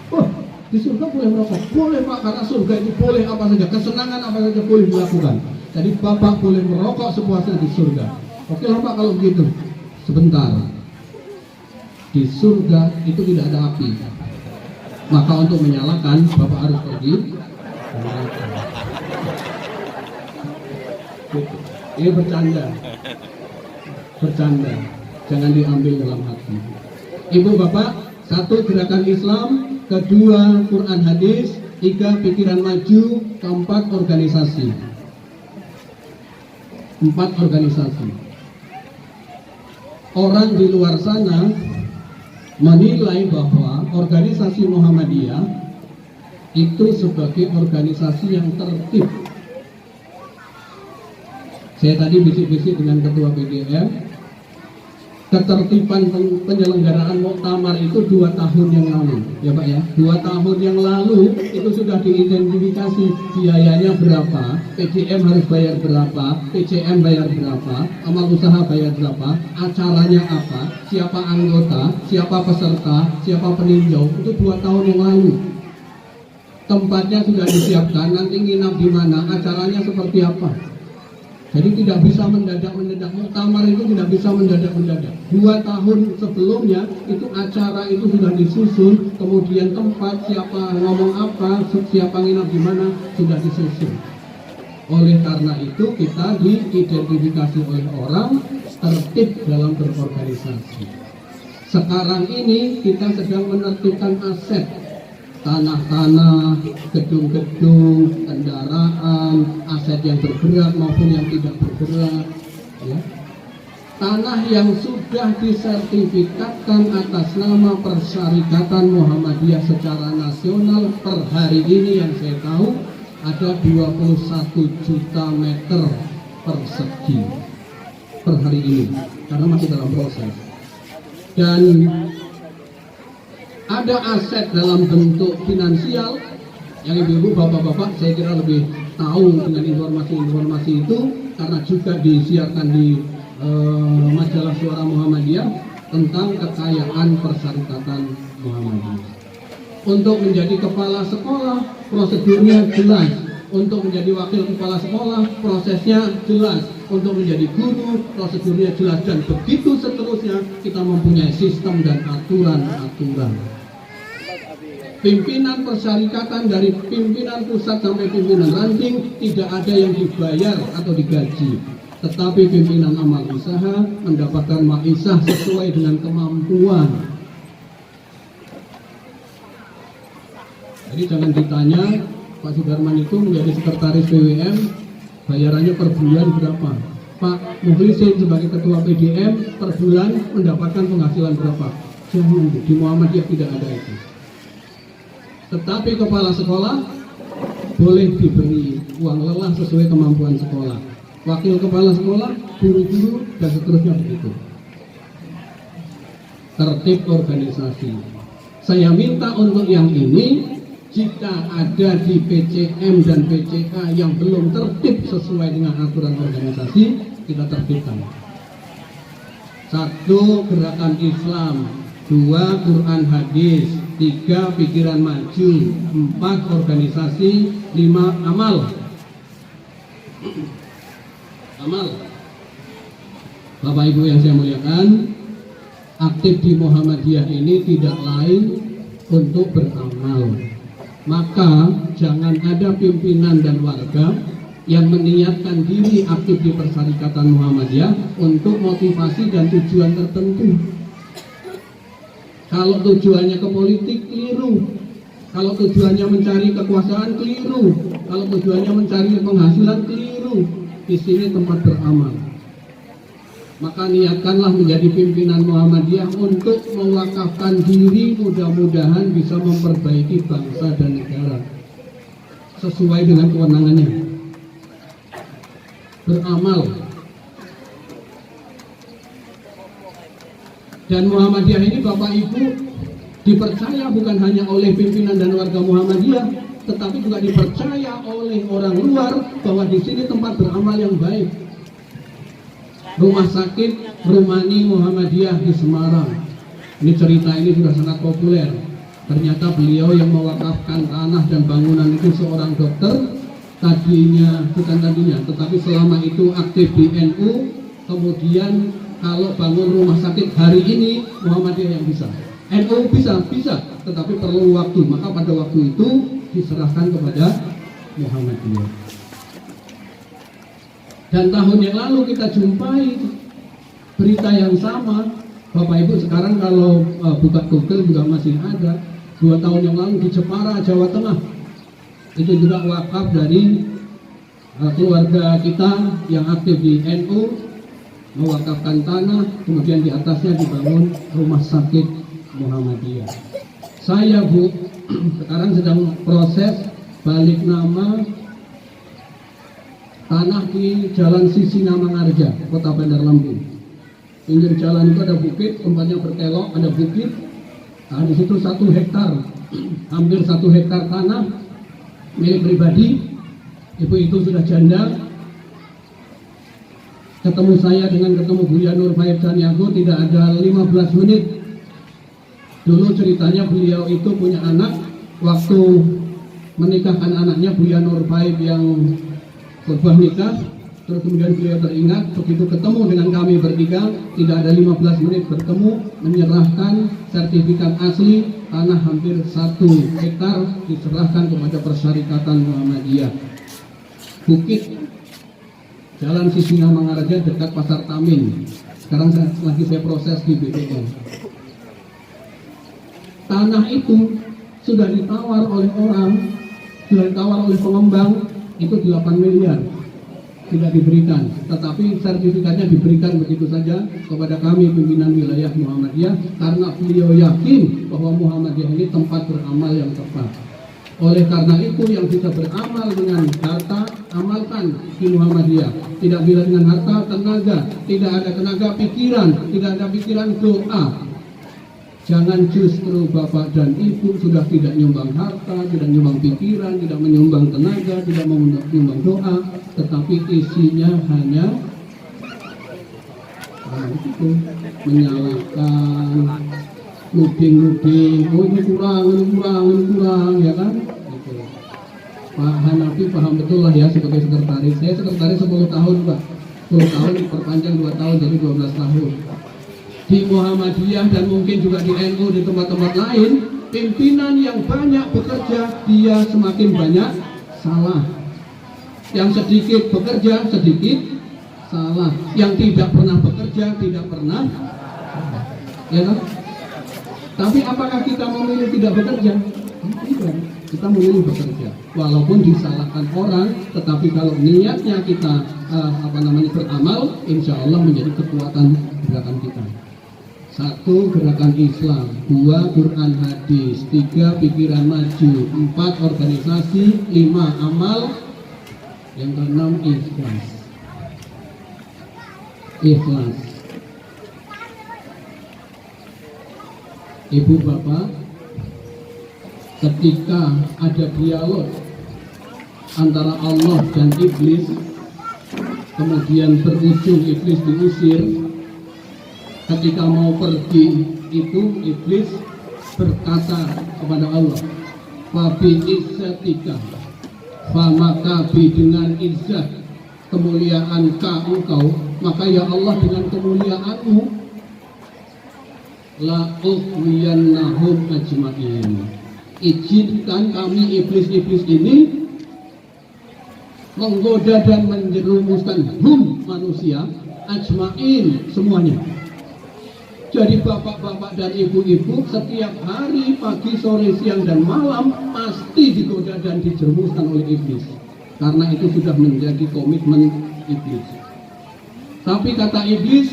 Oh, di surga boleh merokok? Boleh Pak, karena surga itu boleh apa saja, kesenangan apa saja boleh dilakukan. Jadi Bapak boleh merokok sepuasnya di surga. Oke lah Pak kalau begitu. Sebentar, di surga itu tidak ada api, maka untuk menyalakan Bapak harus pergi. Ini bercanda, jangan diambil dalam hati. Ibu bapak, satu gerakan Islam, kedua Quran hadis, tiga pikiran maju, keempat organisasi, empat organisasi. Orang di luar sana menilai bahwa organisasi Muhammadiyah itu sebagai organisasi yang tertib. Saya tadi bisik-bisik dengan ketua PDM, ketertiban penyelenggaraan muktamar itu 2 tahun yang lalu, ya Pak ya, 2 tahun yang lalu itu sudah diidentifikasi biayanya berapa, PDM harus bayar berapa, PCM bayar berapa, amal usaha bayar berapa, acaranya apa, siapa anggota, siapa peserta, siapa peninjau, itu 2 tahun yang lalu. Tempatnya sudah disiapkan, nanti nginap di mana, acaranya seperti apa. Jadi tidak bisa mendadak, muktamar itu tidak bisa mendadak. 2 tahun sebelumnya itu acara itu sudah disusun, kemudian tempat, siapa ngomong apa, siapa nginap di mana, sudah disusun. Oleh karena itu kita diidentifikasi oleh orang tertib dalam berorganisasi. Sekarang ini kita sedang menertibkan aset, tanah-tanah, gedung-gedung, kendaraan, aset yang bergerak maupun yang tidak bergerak, ya. Tanah yang sudah disertifikatkan atas nama Persyarikatan Muhammadiyah secara nasional per hari ini yang saya tahu ada 21 juta meter persegi per hari ini, karena masih dalam proses. Dan ada aset dalam bentuk finansial yang ibu-ibu, bapak-bapak saya kira lebih tahu dengan informasi-informasi itu, karena juga disiarkan di majalah Suara Muhammadiyah tentang kekayaan Persyarikatan Muhammadiyah. Untuk menjadi kepala sekolah prosedurnya jelas, untuk menjadi wakil kepala sekolah prosesnya jelas, untuk menjadi guru prosedurnya jelas, dan begitu seterusnya. Kita mempunyai sistem dan aturan-aturan. Pimpinan persyarikatan dari pimpinan pusat sampai pimpinan ranting tidak ada yang dibayar atau digaji, tetapi pimpinan amal usaha mendapatkan maisah sesuai dengan kemampuan. Jadi jangan ditanya Pak Sudarman itu menjadi sekretaris BWM bayarannya per bulan berapa, Pak Mukhlisin sebagai ketua PDM per bulan mendapatkan penghasilan berapa. Jangan, di Muhammadiyah tidak ada itu. Tetapi kepala sekolah boleh diberi uang lelah sesuai kemampuan sekolah. Wakil kepala sekolah, guru-guru, dan seterusnya begitu. Tertib organisasi. Saya minta untuk yang ini, jika ada di PCM dan PCK yang belum tertib sesuai dengan aturan organisasi, kita tertibkan. 1. Gerakan Islam, 2. Quran hadis, 3. Pikiran maju, 4. Organisasi, 5. Amal. Bapak Ibu yang saya muliakan, aktif di Muhammadiyah ini tidak lain untuk beramal. Maka jangan ada pimpinan dan warga yang meniatkan diri aktif di Persyarikatan Muhammadiyah untuk motivasi dan tujuan tertentu. Kalau tujuannya ke politik, keliru. Kalau tujuannya mencari kekuasaan, keliru. Kalau tujuannya mencari penghasilan, keliru. Di sini tempat beramal. Maka niatkanlah menjadi pimpinan Muhammadiyah untuk mewakafkan diri, mudah-mudahan bisa memperbaiki bangsa dan negara sesuai dengan kewenangannya. Beramal. Dan Muhammadiyah ini Bapak Ibu Dipercaya bukan hanya oleh pimpinan dan warga Muhammadiyah, tetapi juga dipercaya oleh orang luar bahwa di sini tempat beramal yang baik. Rumah sakit Rumani Muhammadiyah di Semarang. Ini cerita ini sudah sangat populer. Ternyata beliau yang mewakafkan tanah dan bangunan itu seorang dokter, tetapi selama itu aktif di NU. Kemudian kalau bangun rumah sakit hari ini Muhammadiyah yang bisa, NU bisa, tetapi perlu waktu. Maka pada waktu itu diserahkan kepada Muhammadiyah. Dan tahun yang lalu kita jumpai berita yang sama. Bapak Ibu sekarang kalau buka Google juga masih ada. 2 tahun yang lalu di Jepara, Jawa Tengah, itu juga wakaf dari keluarga kita yang aktif di NU, mewakafkan tanah, kemudian di atasnya dibangun rumah sakit Muhammadiyah. Saya Bu sekarang sedang proses balik nama tanah di Jalan Sisingamangaraja, Kota Bandar Lampung. Pinggir jalan itu ada bukit, tempatnya berkelok, ada bukit. Nah, di situ 1 hektar, hampir 1 hektar tanah milik pribadi. Ibu itu sudah janda. Ketemu saya dengan ketemu Buya Nur Faib Caniago tidak ada 15 menit. Dulu ceritanya beliau itu punya anak, waktu menikahkan anaknya Buya Nur Faib yang khutbah nikah, terus kemudian beliau teringat begitu ketemu dengan kami bertiga, tidak ada 15 menit bertemu, menyerahkan sertifikat asli tanah hampir 1 hektar diserahkan kepada Persyarikatan Muhammadiyah. Bukit Jalan Sisingamangaraja dekat Pasar Tamin. Sekarang lagi saya proses di BPN. Tanah itu sudah ditawar oleh orang, sudah ditawar oleh pengembang, itu 8 miliar. Tidak diberikan, tetapi sertifikatnya diberikan begitu saja kepada kami pimpinan wilayah Muhammadiyah karena beliau yakin bahwa Muhammadiyah ini tempat beramal yang tepat. Oleh karena itu yang bisa beramal dengan harta, amalkan di Muhammadiyah. Tidak bila dengan harta, tenaga, tidak ada tenaga pikiran, tidak ada pikiran doa. Jangan justru Bapak dan Ibu sudah tidak menyumbang harta, tidak menyumbang pikiran, tidak menyumbang tenaga, tidak menyumbang doa, tetapi isinya hanya itu, menyalahkan, nuding-nuding, oh ini kurang, ya kan? Gitu. Pak Hanafi paham betul lah ya sebagai sekretaris. Saya sekretaris 10 tahun Pak, 10 tahun perpanjang 2 tahun jadi 12 tahun. Di Muhammadiyah dan mungkin juga di NU di tempat-tempat lain, pimpinan yang banyak bekerja dia semakin banyak salah. Yang sedikit bekerja sedikit salah. Yang tidak pernah bekerja tidak pernah salah. Ya kan? Tapi apakah kita memilih tidak bekerja? Tidak. Kita memilih bekerja. Walaupun disalahkan orang, tetapi kalau niatnya kita beramal, insya Allah menjadi kekuatan gerakan kita. 1. Gerakan Islam, 2. Quran hadis, 3. Pikiran maju, 4. Organisasi, 5. Amal, yang ke-6 ikhlas. Ikhlas. Ibu Bapak, ketika ada dialog antara Allah dan iblis, kemudian berujung iblis diusir. Ketika mau pergi itu iblis berkata kepada Allah, "Fabi izzatika," maka dengan izzat kemuliaan engkau, maka ya Allah dengan kemuliaanmu, la ughwiyannahum ajma'in. Izinkan kami iblis-iblis ini menggoda dan menjerumuskan manusia ajma'in semuanya. Jadi bapak-bapak dan ibu-ibu setiap hari, pagi, sore, siang, dan malam pasti digoda dan dijerumuskan oleh iblis. Karena itu sudah menjadi komitmen iblis. Tapi kata iblis,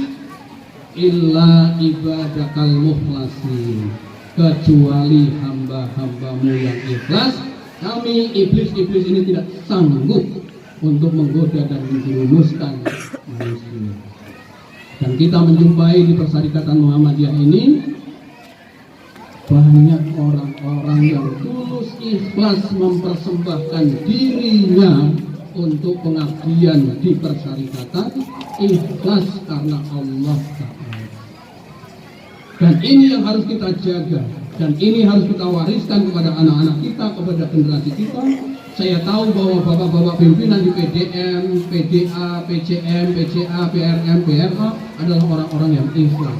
illa ibadakal mukhlasin, kecuali hamba-hambamu yang ikhlas, kami iblis-iblis ini tidak sanggup untuk menggoda dan menjerumuskan manusia. Dan kita menjumpai di Persyarikatan Muhammadiyah ini banyak orang-orang yang tulus ikhlas mempersembahkan dirinya untuk pengabdian di persyarikatan, ikhlas karena Allah Ta'ala. Dan ini yang harus kita jaga, dan ini harus kita wariskan kepada anak-anak kita, kepada generasi kita. Saya tahu bahwa bapak-bapak pimpinan di PDM, PDA, PCM, PCA, PRM, PRA adalah orang-orang yang ikhlas.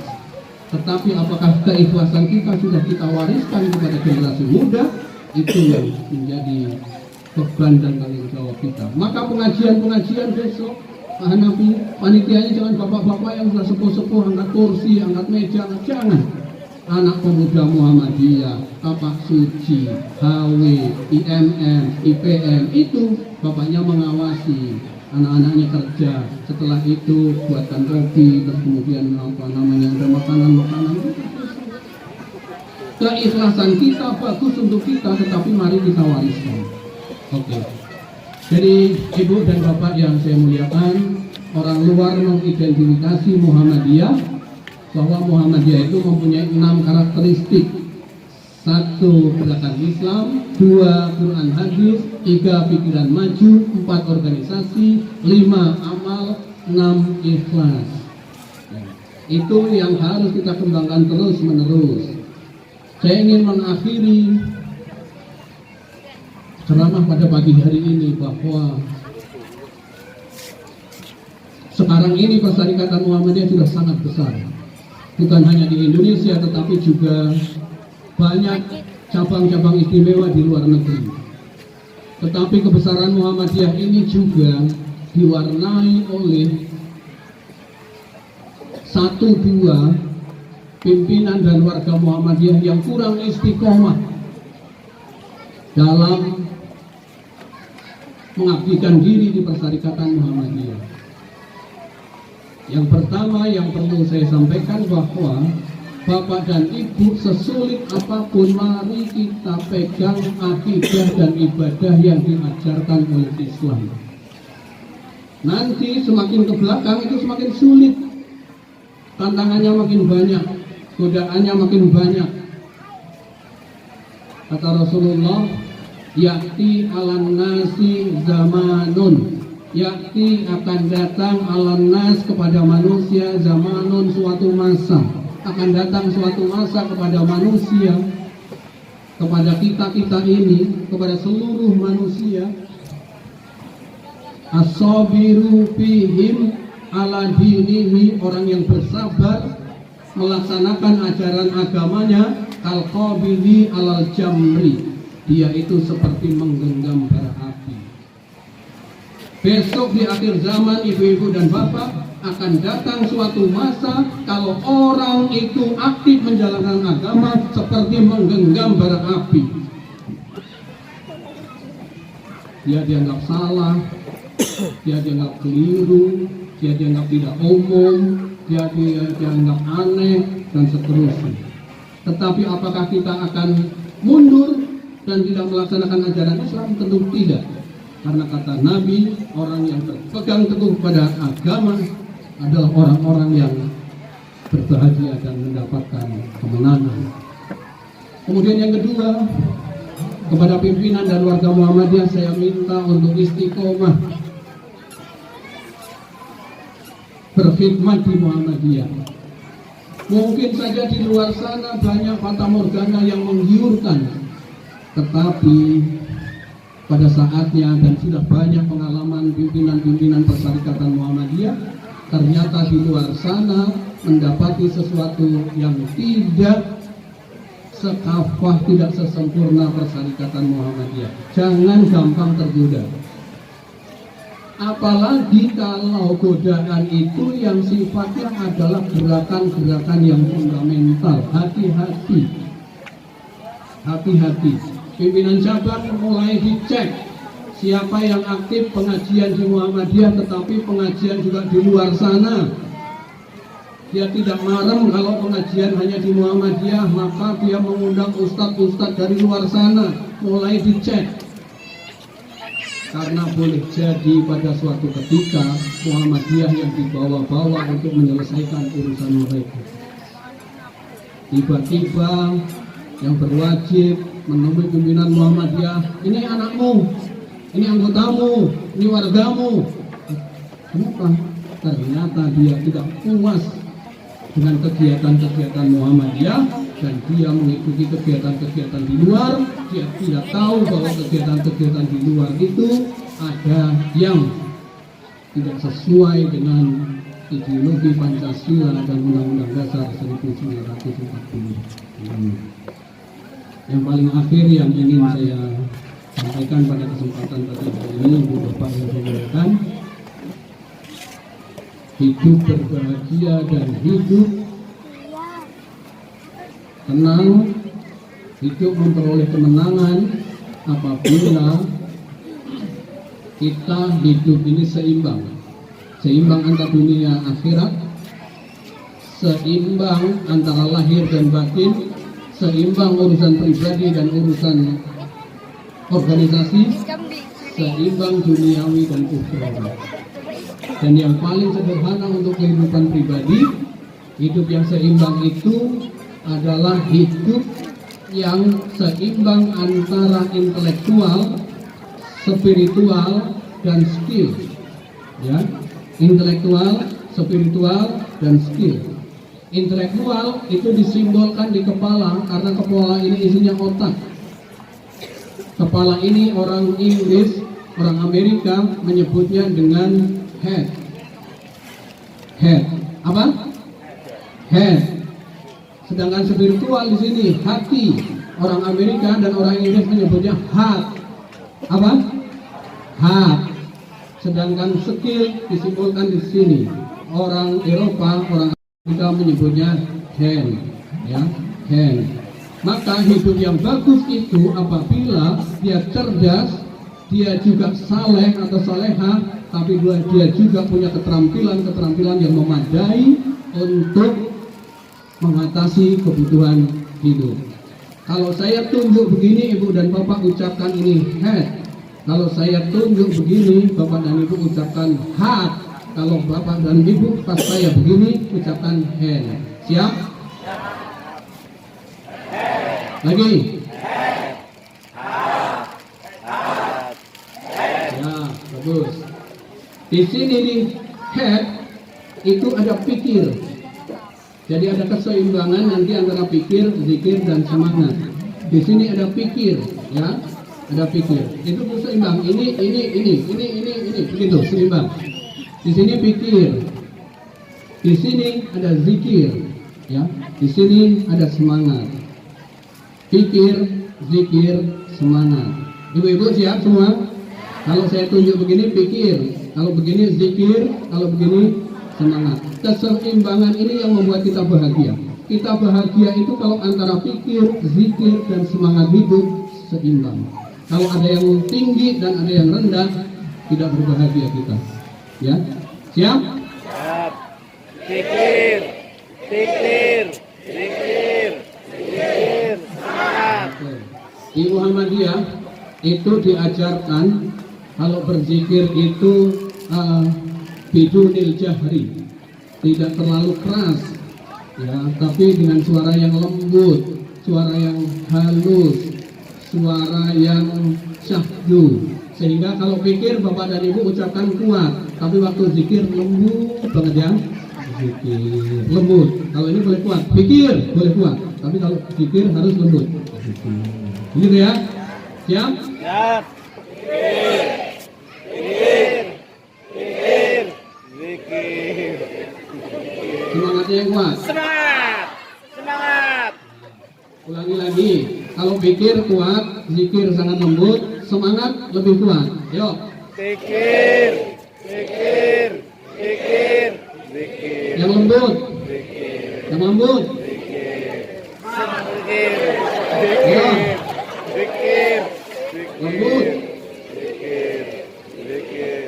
Tetapi apakah keikhlasan kita sudah kita wariskan kepada generasi muda? Itu yang menjadi beban dan tanggung jawab kita. Maka pengajian-pengajian besok, Pak Hanafi, panitianya jangan bapak-bapak yang sudah sepuh-sepuh angkat kursi, angkat meja, jangan. Anak pemuda Muhammadiyah, Tapak Suci, HW, IMM, IPM, itu bapaknya mengawasi, anak-anaknya kerja. Setelah itu buatkan kopi, terus kemudian ada makanan-makanan. Keikhlasan kita bagus untuk kita, tetapi mari kita wariskan. Oke. Jadi ibu dan bapak yang saya muliakan, orang luar mengidentifikasi Muhammadiyah bahwa Muhammadiyah itu mempunyai 6 karakteristik. 1. Gerakan Islam, 2. Quran Hadis, 3. Pikiran maju, 4. Organisasi, 5. Amal, 6. Ikhlas. Itu yang harus kita kembangkan terus menerus. Saya ingin mengakhiri ceramah pada pagi hari ini bahwa sekarang ini Persyarikatan Muhammadiyah sudah sangat besar. Bukan hanya di Indonesia, tetapi juga banyak cabang-cabang istimewa di luar negeri. Tetapi kebesaran Muhammadiyah ini juga diwarnai oleh 1-2 pimpinan dan warga Muhammadiyah yang kurang istiqomah dalam mengabdikan diri di Persyarikatan Muhammadiyah. Yang pertama yang perlu saya sampaikan bahwa Bapak dan Ibu, sesulit apapun mari kita pegang akidah dan ibadah yang diajarkan oleh Islam. Nanti semakin ke belakang itu semakin sulit, tantangannya makin banyak, godaannya makin banyak. Kata Rasulullah, yakti alan nasi zamanun, yakti akan datang alan nas kepada manusia zamanun, suatu masa akan datang suatu masa kepada manusia, kepada kita ini, kepada seluruh manusia, as-sabiru fihim ala dinihi, orang yang bersabar melaksanakan ajaran agamanya, al-qabili alal jamri, dia itu seperti menggenggam bara api. Besok di akhir zaman, ibu-ibu dan bapak, akan datang suatu masa kalau orang itu aktif menjalankan agama seperti menggenggam bara api. Dia dianggap salah, dia dianggap keliru, dia dianggap tidak umum, dia dianggap aneh, dan seterusnya. Tetapi apakah kita akan mundur dan tidak melaksanakan ajaran Islam? Tentu tidak. Karena kata Nabi, orang yang berpegang teguh pada agama adalah orang-orang yang berbahagia dan mendapatkan kemenangan. Kemudian yang kedua, kepada pimpinan dan warga Muhammadiyah saya minta untuk istiqomah berkhidmat di Muhammadiyah. Mungkin saja di luar sana banyak fata morgana yang menggiurkan, tetapi pada saatnya dan sudah banyak pengalaman pimpinan-pimpinan Persyarikatan Muhammadiyah, ternyata di luar sana mendapati sesuatu yang tidak sekafah, tidak sesempurna Persyarikatan Muhammadiyah. Jangan gampang tergoda. Apalagi kalau godaan itu yang sifatnya adalah gerakan-gerakan yang fundamental. Hati-hati. Hati-hati. Pimpinan cabang mulai dicek siapa yang aktif pengajian di Muhammadiyah, tetapi pengajian juga di luar sana. Dia tidak marem kalau pengajian hanya di Muhammadiyah, maka dia mengundang ustadz-ustadz dari luar sana. Mulai dicek, karena boleh jadi pada suatu ketika Muhammadiyah yang dibawa-bawa untuk menyelesaikan urusan mereka, tiba-tiba yang berwajib menemui pimpinan Muhammadiyah. Ini anakmu, ini anggotamu, ini wargamu. Kenapa? Ternyata dia tidak puas dengan kegiatan-kegiatan Muhammadiyah dan dia mengikuti kegiatan-kegiatan di luar. Dia tidak tahu bahwa kegiatan-kegiatan di luar itu ada yang tidak sesuai dengan ideologi Pancasila dan Undang-Undang Dasar 1945. Yang paling akhir yang ingin saya sampaikan pada kesempatan pada hari ini, Ibu Bapak yang saya muliakan, hidup berbahagia dan hidup tenang, hidup memperoleh kemenangan apabila kita hidup ini seimbang antara dunia akhirat, seimbang antara lahir dan batin, seimbang urusan pribadi dan urusan organisasi, seimbang duniawi dan ukhrawi. Dan yang paling sederhana untuk kehidupan pribadi, hidup yang seimbang itu adalah hidup yang seimbang antara intelektual, spiritual, dan skill. Ya, intelektual, spiritual, dan skill. Intelektual itu disimbolkan di kepala karena kepala ini isinya otak. Kepala ini orang Inggris, orang Amerika menyebutnya dengan head. Apa? Head. Sedangkan spiritual di sini hati. Orang Amerika dan orang Inggris menyebutnya heart. Apa? Heart. Sedangkan skill disimpulkan di sini. Orang Eropa, orang Amerika menyebutnya hand, ya, hand. Maka hidup yang bagus itu apabila dia cerdas, dia juga saleh atau saleha, tapi dia juga punya keterampilan yang memadai untuk mengatasi kebutuhan hidup. Kalau saya tunjuk begini, Ibu dan Bapak ucapkan ini head. Kalau saya tunjuk begini, Bapak dan Ibu ucapkan heart. Kalau Bapak dan Ibu pas saya begini, ucapkan hand. Siap? Lagi. Ya, bagus. Di sini di head itu ada pikir. Jadi ada keseimbangan nanti antara pikir, zikir, dan semangat. Di sini ada pikir, ya, ada pikir. Itu seimbang. Ini, begitu seimbang. Di sini pikir, di sini ada zikir, ya. Di sini ada semangat. Pikir, zikir, semangat. Ibu-ibu siap semua? Kalau saya tunjuk begini pikir, kalau begini zikir, kalau begini semangat. Keseimbangan ini yang membuat kita bahagia. Kita bahagia itu kalau antara pikir, zikir, dan semangat hidup seimbang. Kalau ada yang tinggi dan ada yang rendah, tidak berbahagia kita. Ya, siap? Siap. Pikir, zikir, semangat. Di Muhammadiyah itu diajarkan kalau berzikir itu bidunil jahri, tidak terlalu keras, ya, tapi dengan suara yang lembut, suara yang halus, suara yang syahdu, sehingga kalau pikir Bapak dan Ibu ucapkan kuat, tapi waktu zikir lembut banget, ya, zikir lembut. Kalau ini boleh kuat, pikir boleh kuat, tapi kalau zikir harus lembut. Gitu ya, siap? Siap. Pikir, zikir. Semangatnya yang kuat. Semangat. Ulangi lagi. Kalau pikir kuat, zikir sangat lembut, semangat lebih kuat. Yuk. Pikir, zikir. Yang lembut. Yang lembut. Ya. Zikir. Lembut. Zikir.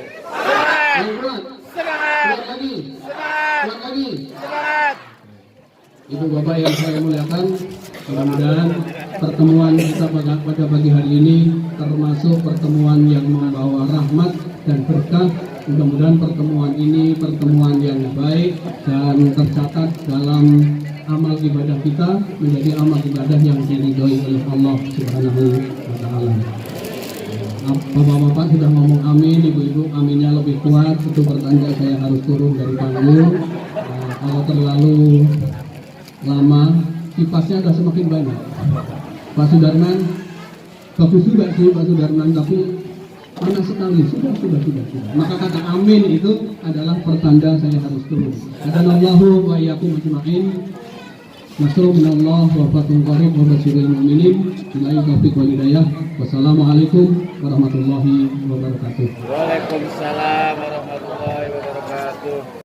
Yang kuat. Kuat lagi. Kuat lagi. Ibu Bapak yang saya muliakan, mudah-mudahan pertemuan kita pada pagi hari ini termasuk pertemuan yang membawa rahmat dan berkah. Mudah-mudahan pertemuan ini pertemuan yang baik dan tercatat dalam amal ibadah kita menjadi amal ibadah yang diridhoi oleh Allah Subhanahu wa taala. Bapak-bapak sudah ngomong amin, ibu-ibu aminnya lebih kuat, itu pertanda saya harus turun dari panggung. Kalau terlalu lama, kipasnya sudah semakin banyak. Pak Sudarman, bagus juga sih Pak Sudarman, tapi panas sekali, sudah. Maka kata amin itu adalah pertanda saya harus turun. Hadanallahu wa iyyakum ajma'in. Nasrul minallah wa fathun qarib wa basyiril mu'minin. Billahi taufiq wal hidayah. Wassalamualaikum warahmatullahi wabarakatuh. Waalaikumsalam warahmatullahi wabarakatuh.